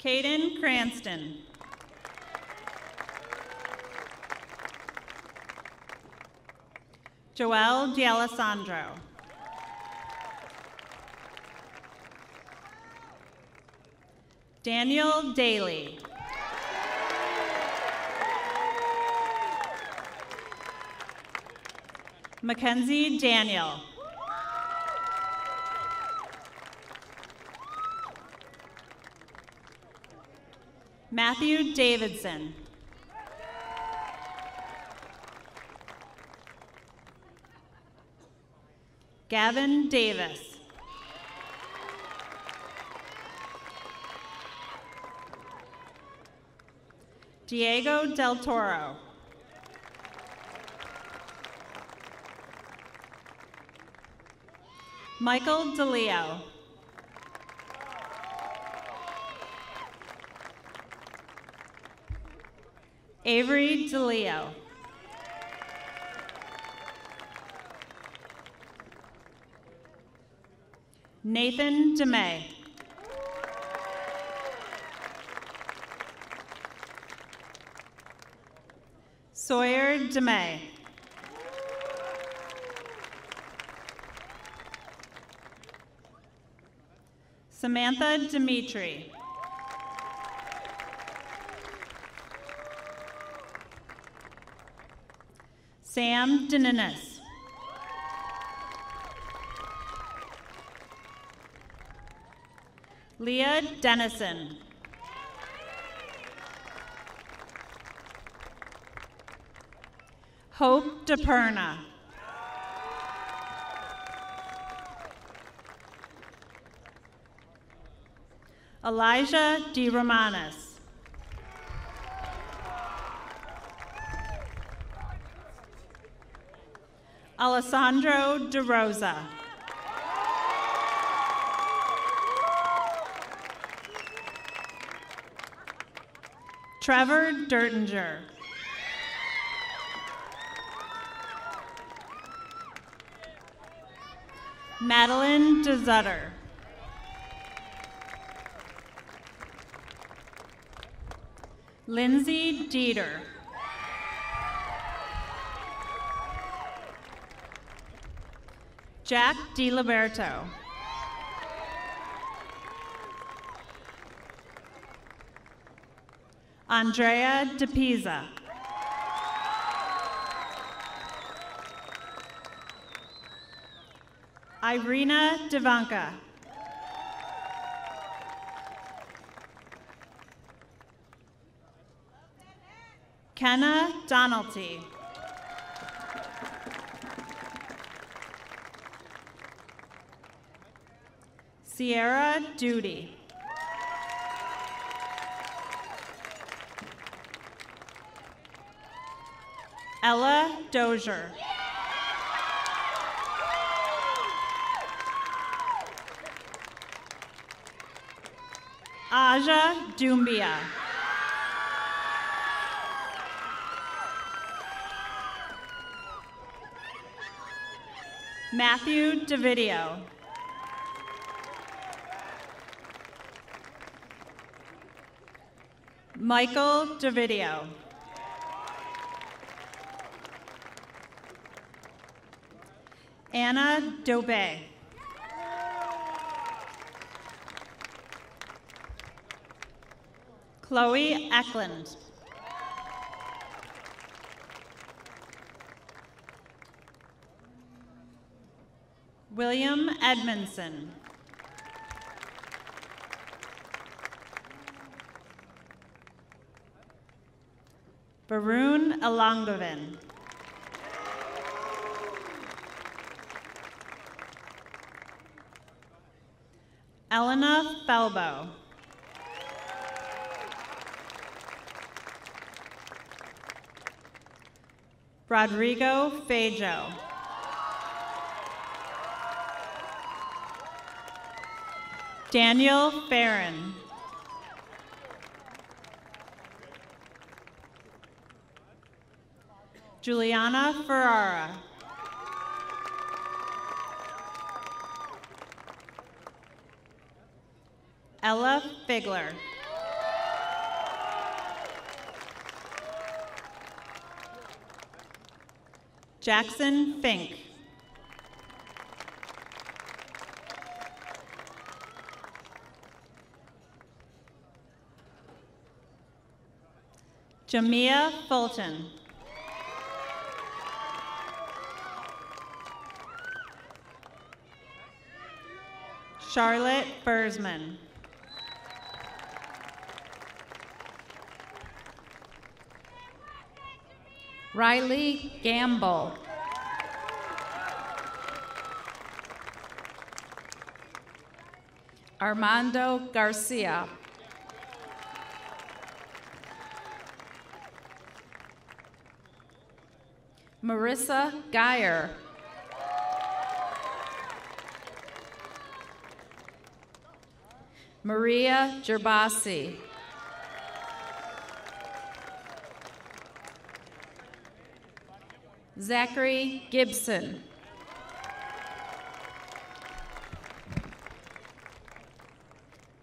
Caden Cranston. Joelle D'Alessandro. Daniel Daly. Mackenzie Daniel. Matthew Davidson. Gavin Davis. Diego Del Toro. Michael DeLeo. Avery DeLeo. Nathan DeMay. Sawyer DeMay. Samantha Dimitri. Sam Deninis. Leah Dennison. Hope DePerna. Elijah DeRomanis. Alessandro DeRosa. Trevor Dertinger. Madeline DeZutter. Lindsay Dieter. Jack DiLiberto. Andrea DePisa. Irina Devanka. Kenna Donalty. Sierra Duty. Ella Dozier. Aja Doumbia. Matthew DeVideo. Michael DeVideo. Anna Dobe. Chloe Eklund. William Edmondson. Varun Alongovin. Elena Felbo. Rodrigo Fajo. Daniel Farron. Juliana Ferrara. Ella Figler. Jackson Fink. Jamia Fulton. Charlotte Bursman. Riley Gamble. Armando Garcia. Marissa Geyer. Maria Gerbasi. Zachary Gibson.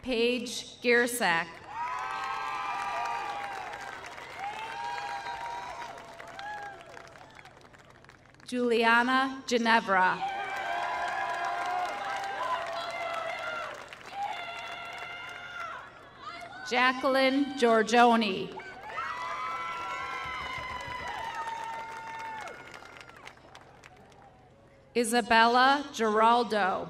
Paige Giersack. Juliana Ginevra. Jacqueline Giorgioni. Isabella Giraldo.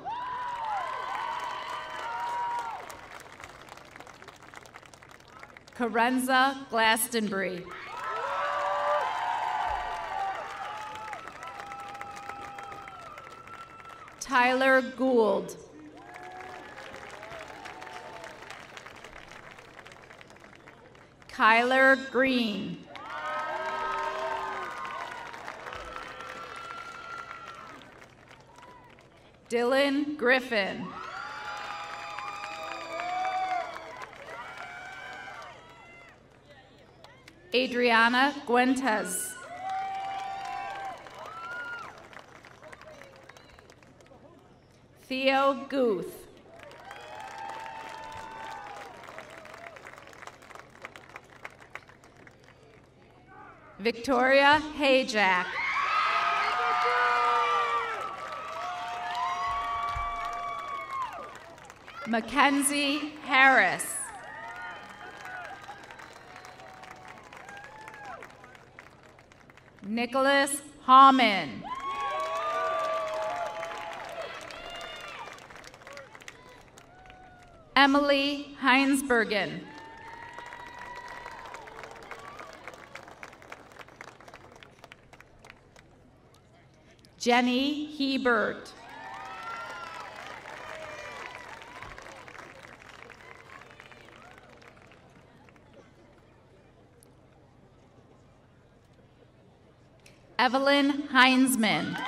Carenza Glastonbury. Tyler Gould. Kyler Green. Dylan Griffin. Adriana Guentes. Theo Guth. Victoria Hayjack. Mackenzie Harris. Nicholas Hauman. Emily Heinsbergen. Jenny Hebert. Evelyn Heinsman.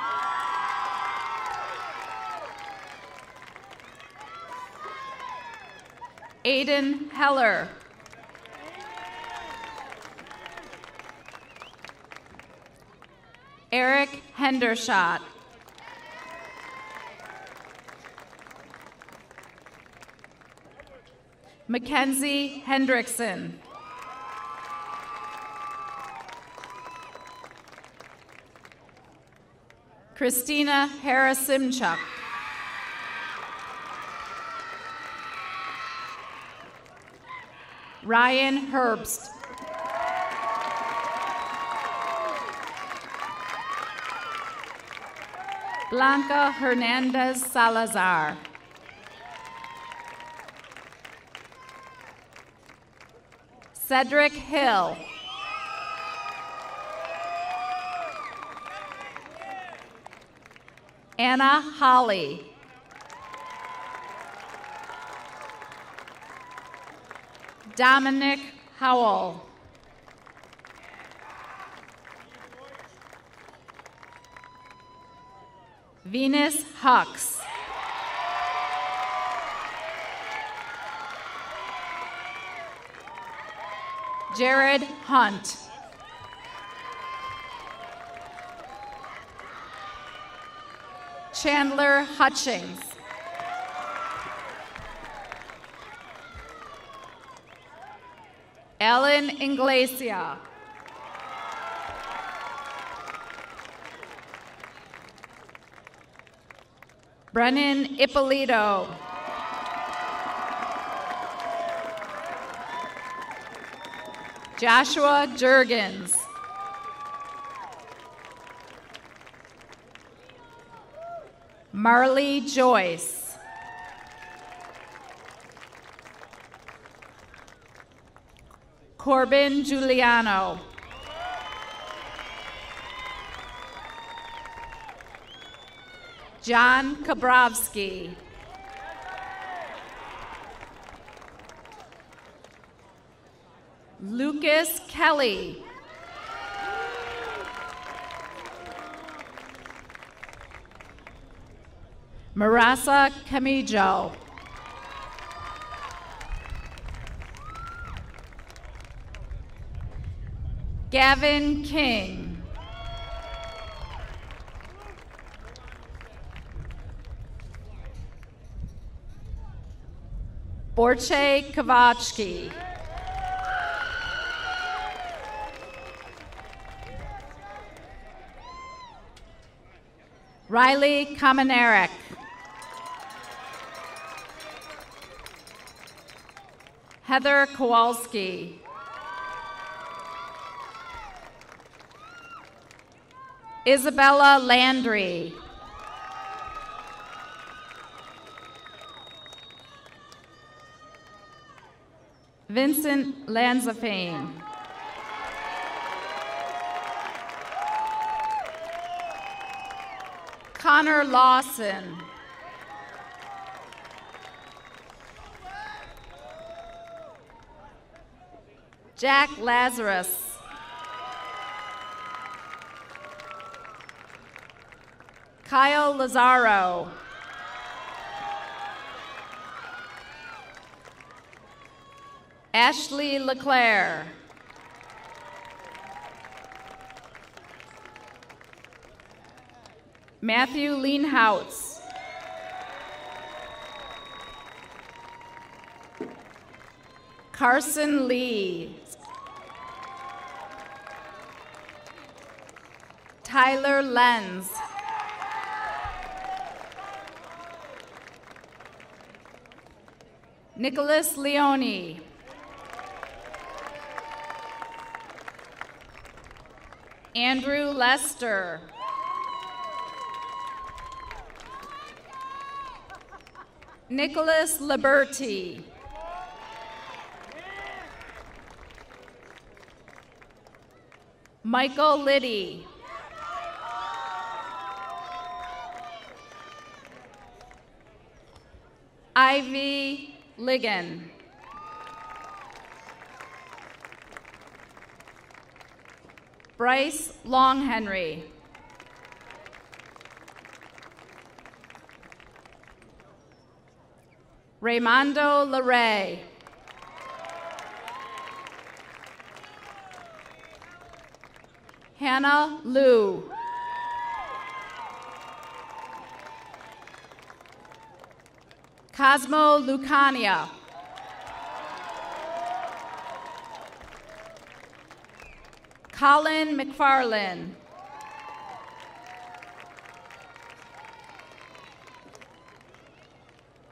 Aiden Heller. Eric Hendershot. Mackenzie Hendrickson. Christina Harris-Simchuk. Ryan Herbst. Blanca Hernandez Salazar. Cedric Hill. Anna Holly. Dominic Howell. Venus Hux. Jared Hunt. Chandler Hutchings. Ellen Inglesia. Brennan Ippolito. Joshua Jurgens. Marley Joyce. Corbin Giuliano. John Kabrowski. Lucas Kelly. Marasa Camijo. Gavin King. Borche Kavachki. Riley Kamenarek. Heather Kowalski. Isabella Landry. Vincent Lanzafane. Connor Lawson. Jack Lazarus. Kyle Lazaro. Ashley LeClaire. Matthew Leanhoutz. Carson Lee. Tyler Lenz. Nicholas Leone. Andrew Lester. Nicholas Liberti. Michael Liddy. Ivy Ligon. Bryce Longhenry. Raymondo LaRay. Hannah Liu. Cosmo Lucania. Colin McFarlane.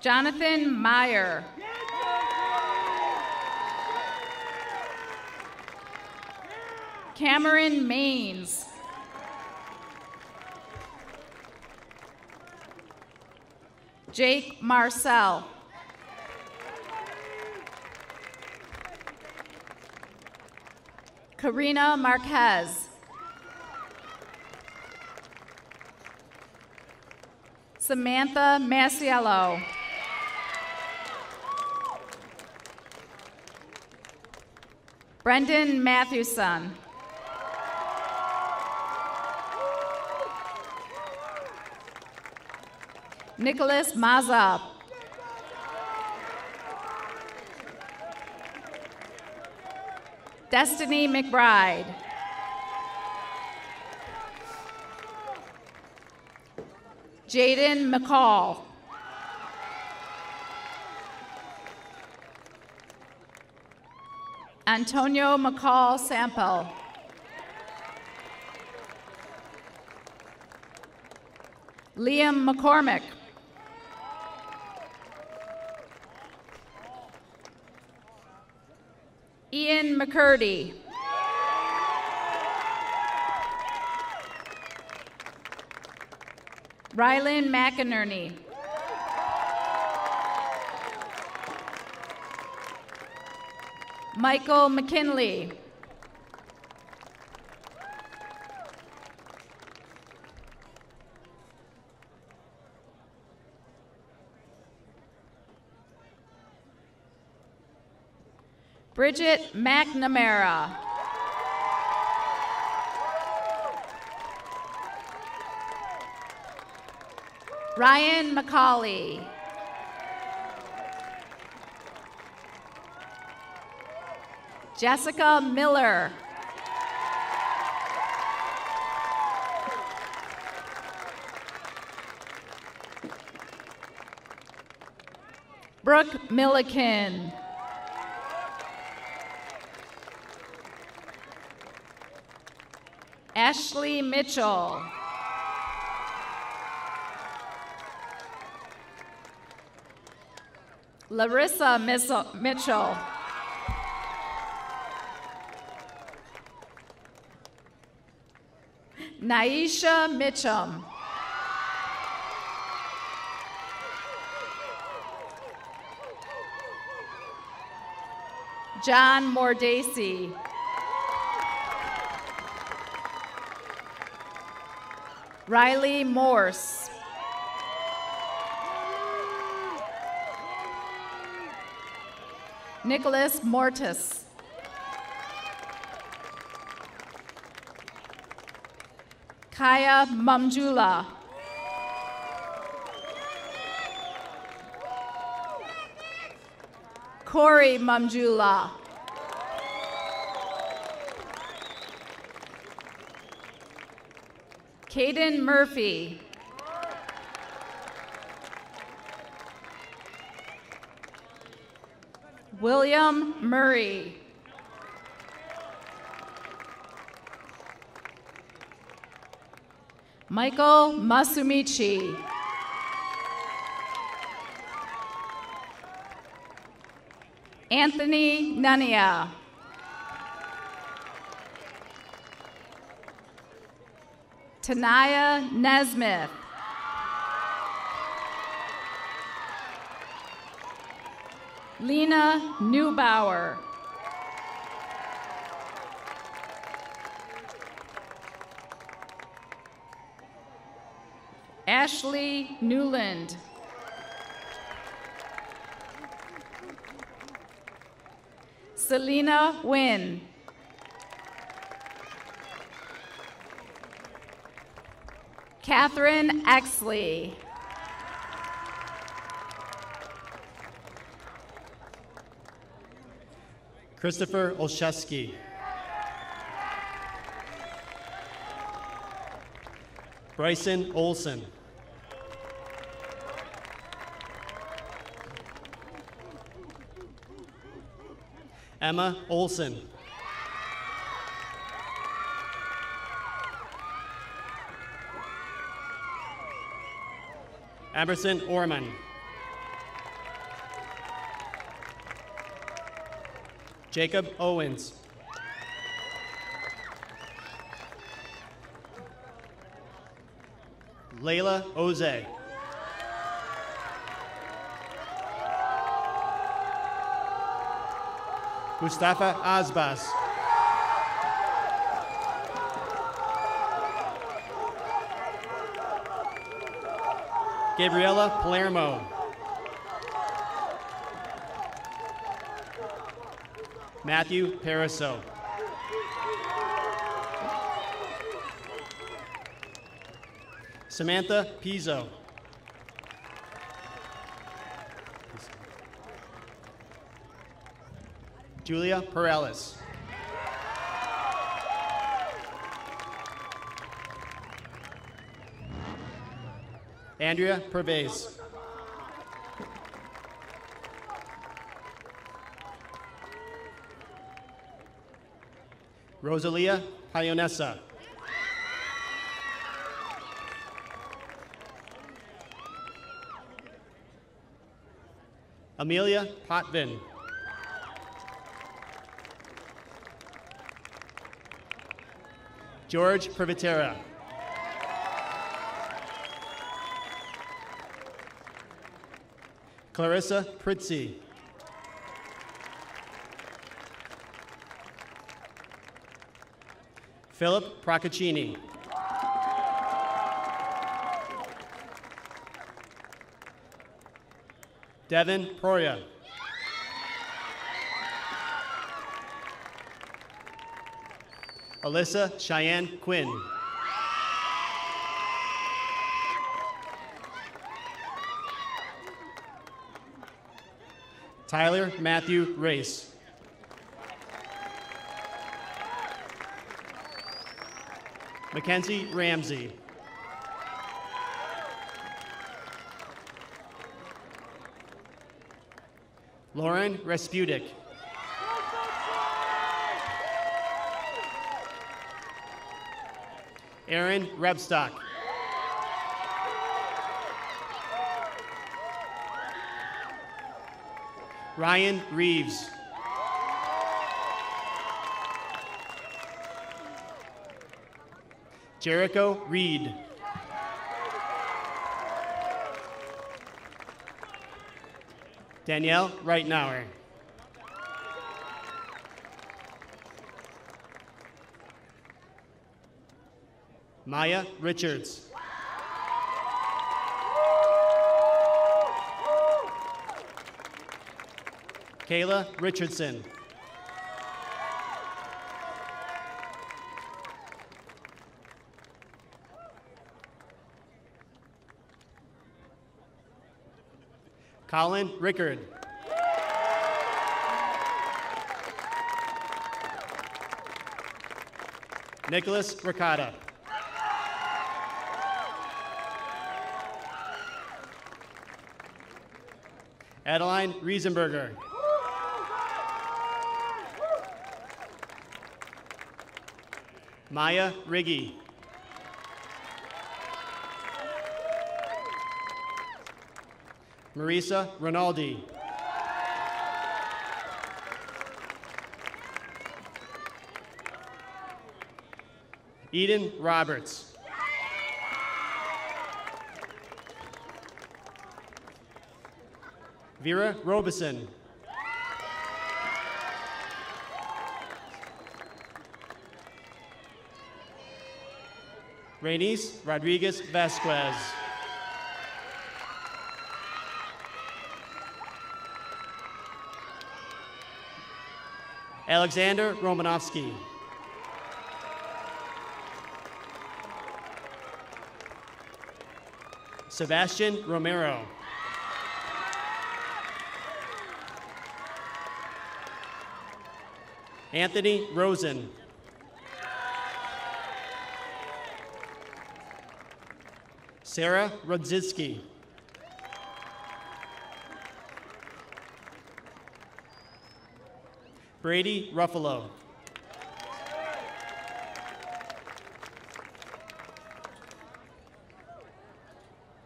Jonathan Meyer. Cameron Maines. Jake Marcel. Karina Marquez. Samantha Masiello. Brendan Mathewson. Nicholas Maza. Destiny McBride. Jaden McCall. Antonio McCall Sample. Liam McCormick. Ian McCurdy. Rylan McInerney. Michael McKinley. Bridget McNamara. Ryan McCauley. Jessica Miller. Brooke Milliken. Ashley Mitchell. Larissa Mitchell. Naisha Mitchum. John Mordacy. Riley Morse. Nicholas Mortis. Kaya Mamjula. Corey Mamjula. Caden Murphy. William Murray. Michael Masumichi. Anthony Nunia. Tanaya Nesmith. Lena Neubauer. Ashley Newland. Selena Wynn. Catherine Exley. Christopher Olszewski. Bryson Olson. Emma Olson. Emerson Orman. Jacob Owens. Layla Oze. Mustafa Azbas. Gabriela Palermo. Matthew Pariseau. Samantha Pizzo. Julia Perales. Andrea Pervez. Rosalia Pionessa. Amelia Potvin. George Privitera. Clarissa Pritzi. Philip Procaccini. Devin Proria. Alyssa Cheyenne Quinn. Tyler Matthew Race. Mackenzie Ramsey. Lauren Resputic. Aaron Rebstock. Ryan Reeves. Jericho Reed. Danielle Reitnauer. Maya Richards. Kayla Richardson. Colin Rickard. Nicholas Ricotta. Adeline Riesenberger. Maya Riggy. Marisa Rinaldi. Eden Roberts. Vera Robeson. Renice Rodriguez Vasquez. Alexander Romanovsky. Sebastian Romero. Anthony Rosen. Sarah Rodzitsky. Brady Ruffalo.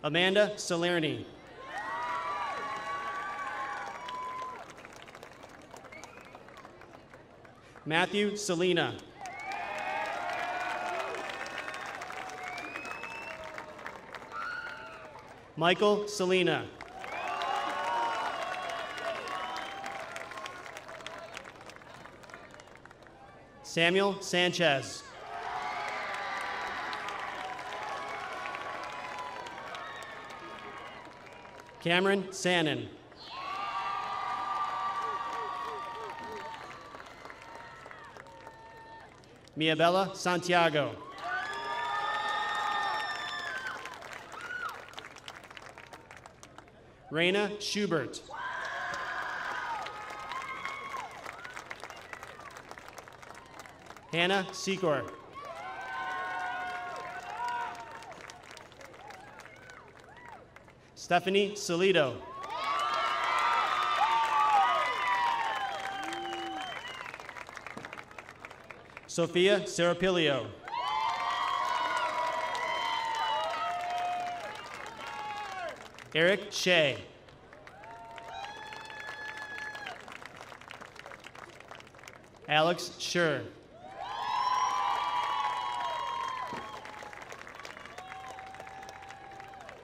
Amanda Salerni. Matthew Salina. Michael Salina. Samuel Sanchez. Cameron Sannon. Miabella Santiago. Raina Schubert. Hannah Secor. Stephanie Salido. Sophia Serapilio. Eric Shea. Alex Schur.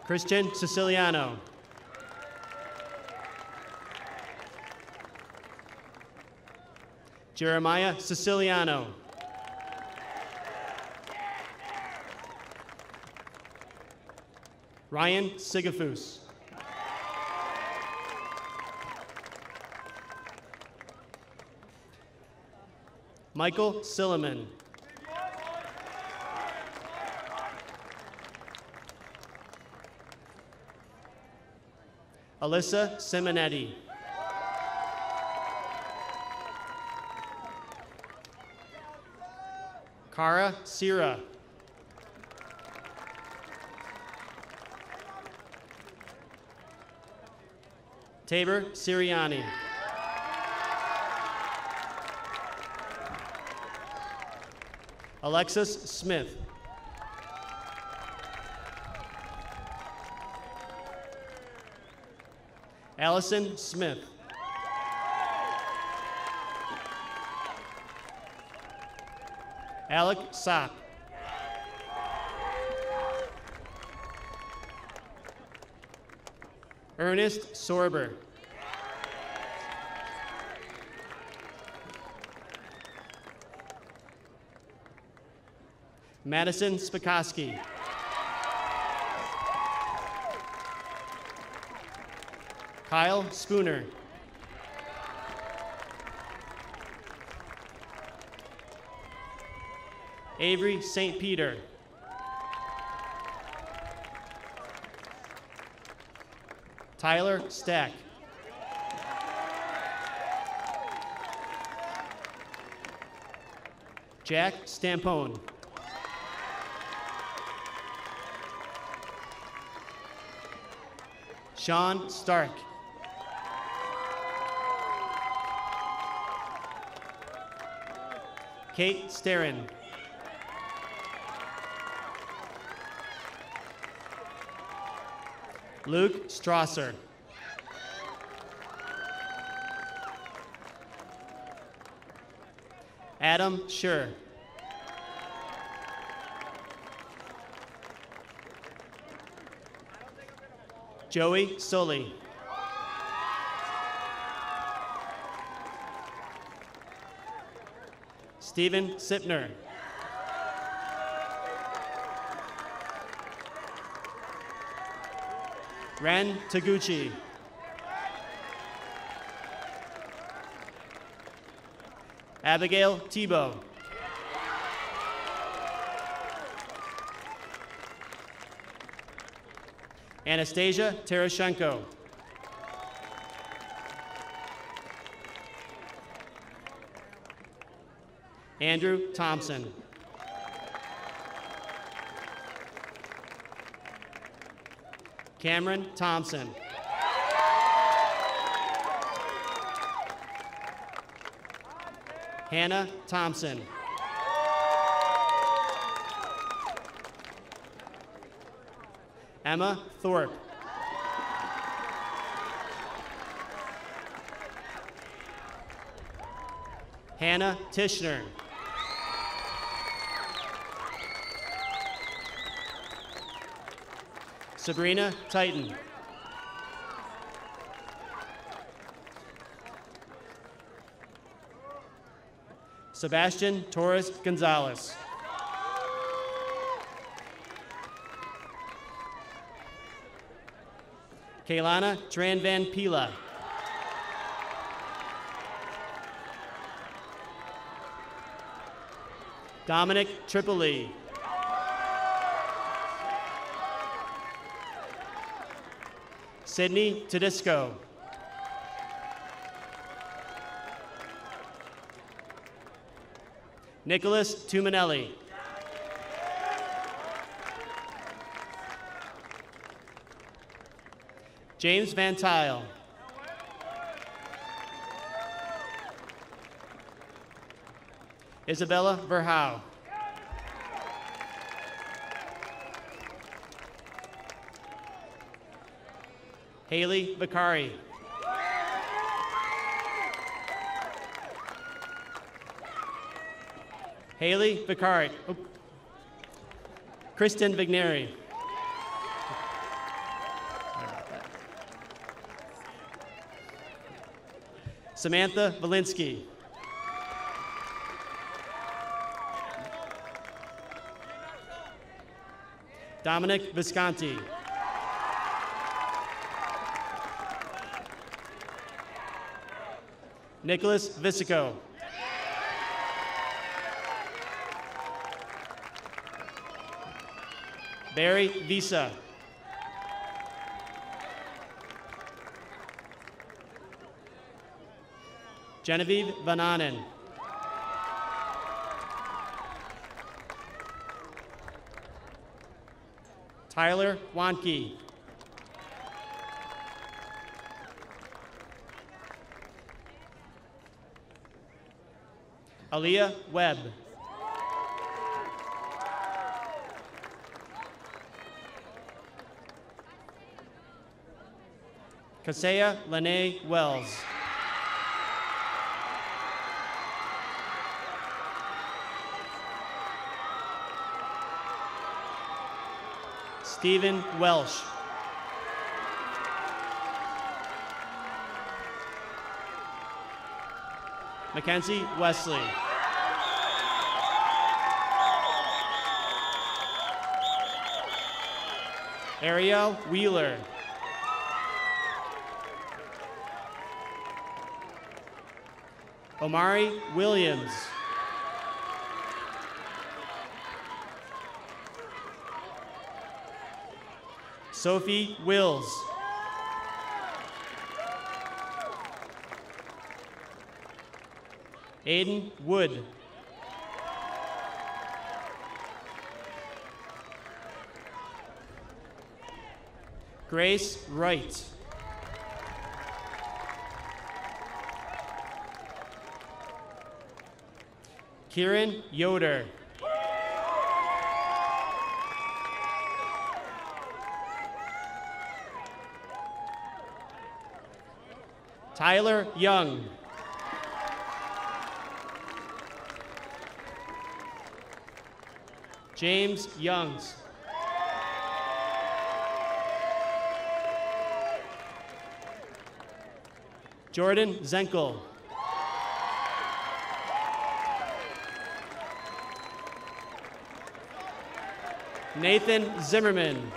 Christian Siciliano. Jeremiah Siciliano. Ryan Sigafus. Michael Silliman. Alyssa Simonetti. Cara Sira. Tabor Siriani. Alexis Smith. Allison Smith. Alec Sock. Ernest Sorber. Madison Spikoski. Kyle Spooner. Avery St. Peter. Tyler Stack. Jack Stampone. Sean Stark. Kate Sterren. Luke Strasser. Adam Schur. Joey Sully. Stephen Sipner. Ren Taguchi. Abigail Tebow. Anastasia Teroshenko. Andrew Thompson. Cameron Thompson. Hannah Thompson. Emma Thorpe. Hannah Tishner. Sabrina Titan. Sebastian Torres Gonzalez. Kaylana Tran Van Pila. Dominic Tripoli. Sydney Tedisco. Nicholas Tuminelli. James Van Tile. Isabella Verhow. Haley Vicari. Haley Vicari. Oh. Kristen Vigneri. Samantha Valinsky. Dominic Visconti. Nicholas Visico. Barry Visa. Genevieve Vananen. Tyler Wanke. Aaliyah Webb. Kaseya Lene Wells. Stephen Welsh. Mackenzie Wesley. Ariel Wheeler. Omari Williams. Sophie Wills. Aiden Wood. Grace Wright. Kieran Yoder. Tyler Young. James Youngs. Jordan Zenkel. Nathan Zimmerman.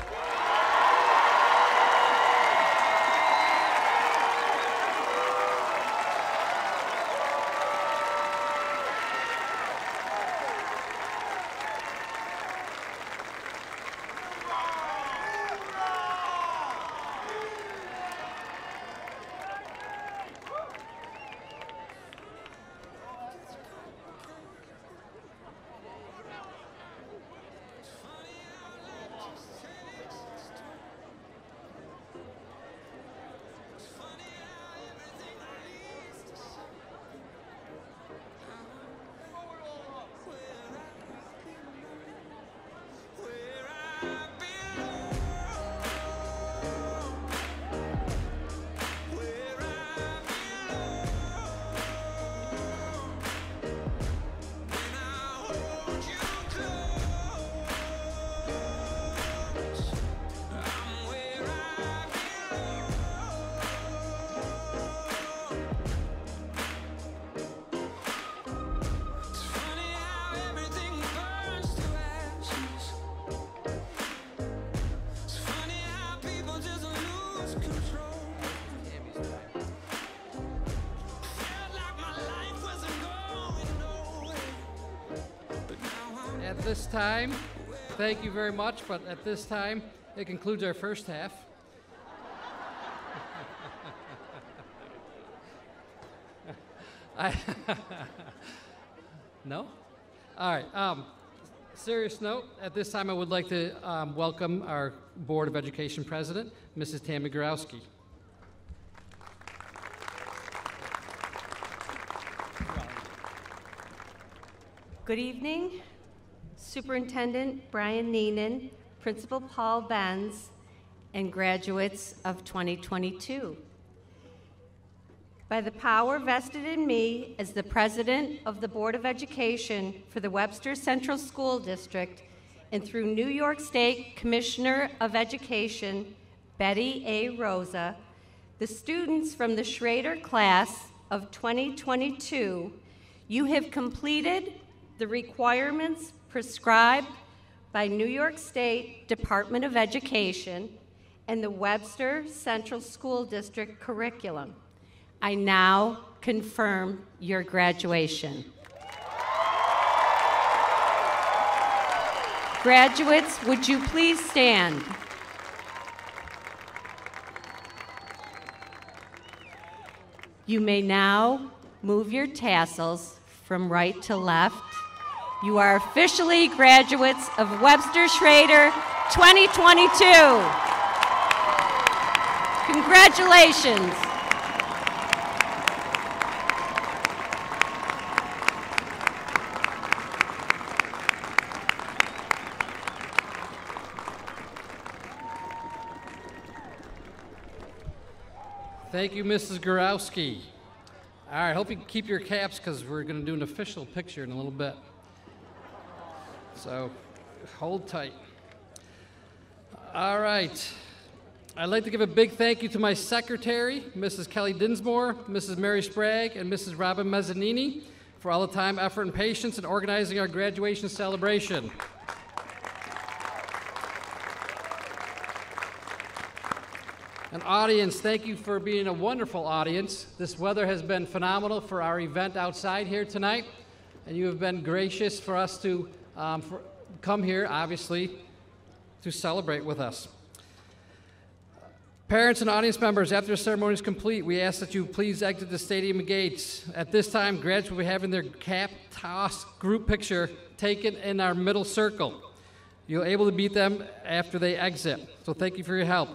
this time, thank you very much, but at this time, it concludes our first half. No? All right. Serious note, at this time I would like to welcome our Board of Education President, Mrs. Tammy Gorowski. Good evening, Superintendent Brian Neenan, Principal Paul Benz, and graduates of 2022. By the power vested in me as the President of the Board of Education for the Webster Central School District, and through New York State Commissioner of Education, Betty A. Rosa, the students from the Schrader class of 2022, you have completed the requirements prescribed by New York State Department of Education and the Webster Central School District curriculum. I now confirm your graduation. Graduates, would you please stand? You may now move your tassels from right to left. You are officially graduates of Webster Schrader 2022. Congratulations. Thank you, Mrs. Gorowski. All right, hope you can keep your caps because we're going to do an official picture in a little bit. So hold tight. All right. I'd like to give a big thank you to my secretary, Mrs. Kelly Dinsmore, Mrs. Mary Sprague, and Mrs. Robin Mezzanini for all the time, effort, and patience in organizing our graduation celebration. An audience, thank you for being a wonderful audience. This weather has been phenomenal for our event outside here tonight, and you have been gracious for us to come here, obviously, to celebrate with us. Parents and audience members, after the ceremony is complete, we ask that you please exit the stadium gates. At this time, graduates will be having their cap toss group picture taken in our middle circle. You'll be able to meet them after they exit, so thank you for your help.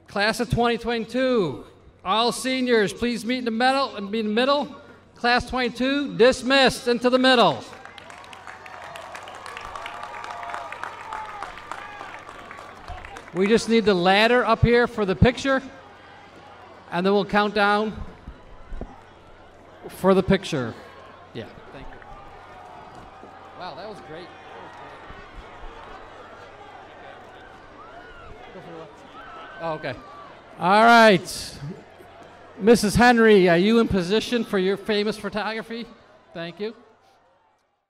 Class of 2022, all seniors, please meet in the middle. Class 22, dismissed into the middle. We just need the ladder up here for the picture, and then we'll count down for the picture. Yeah, thank you. Wow, that was great. Oh, okay. All right. Mrs. Henry, are you in position for your famous photography? Thank you.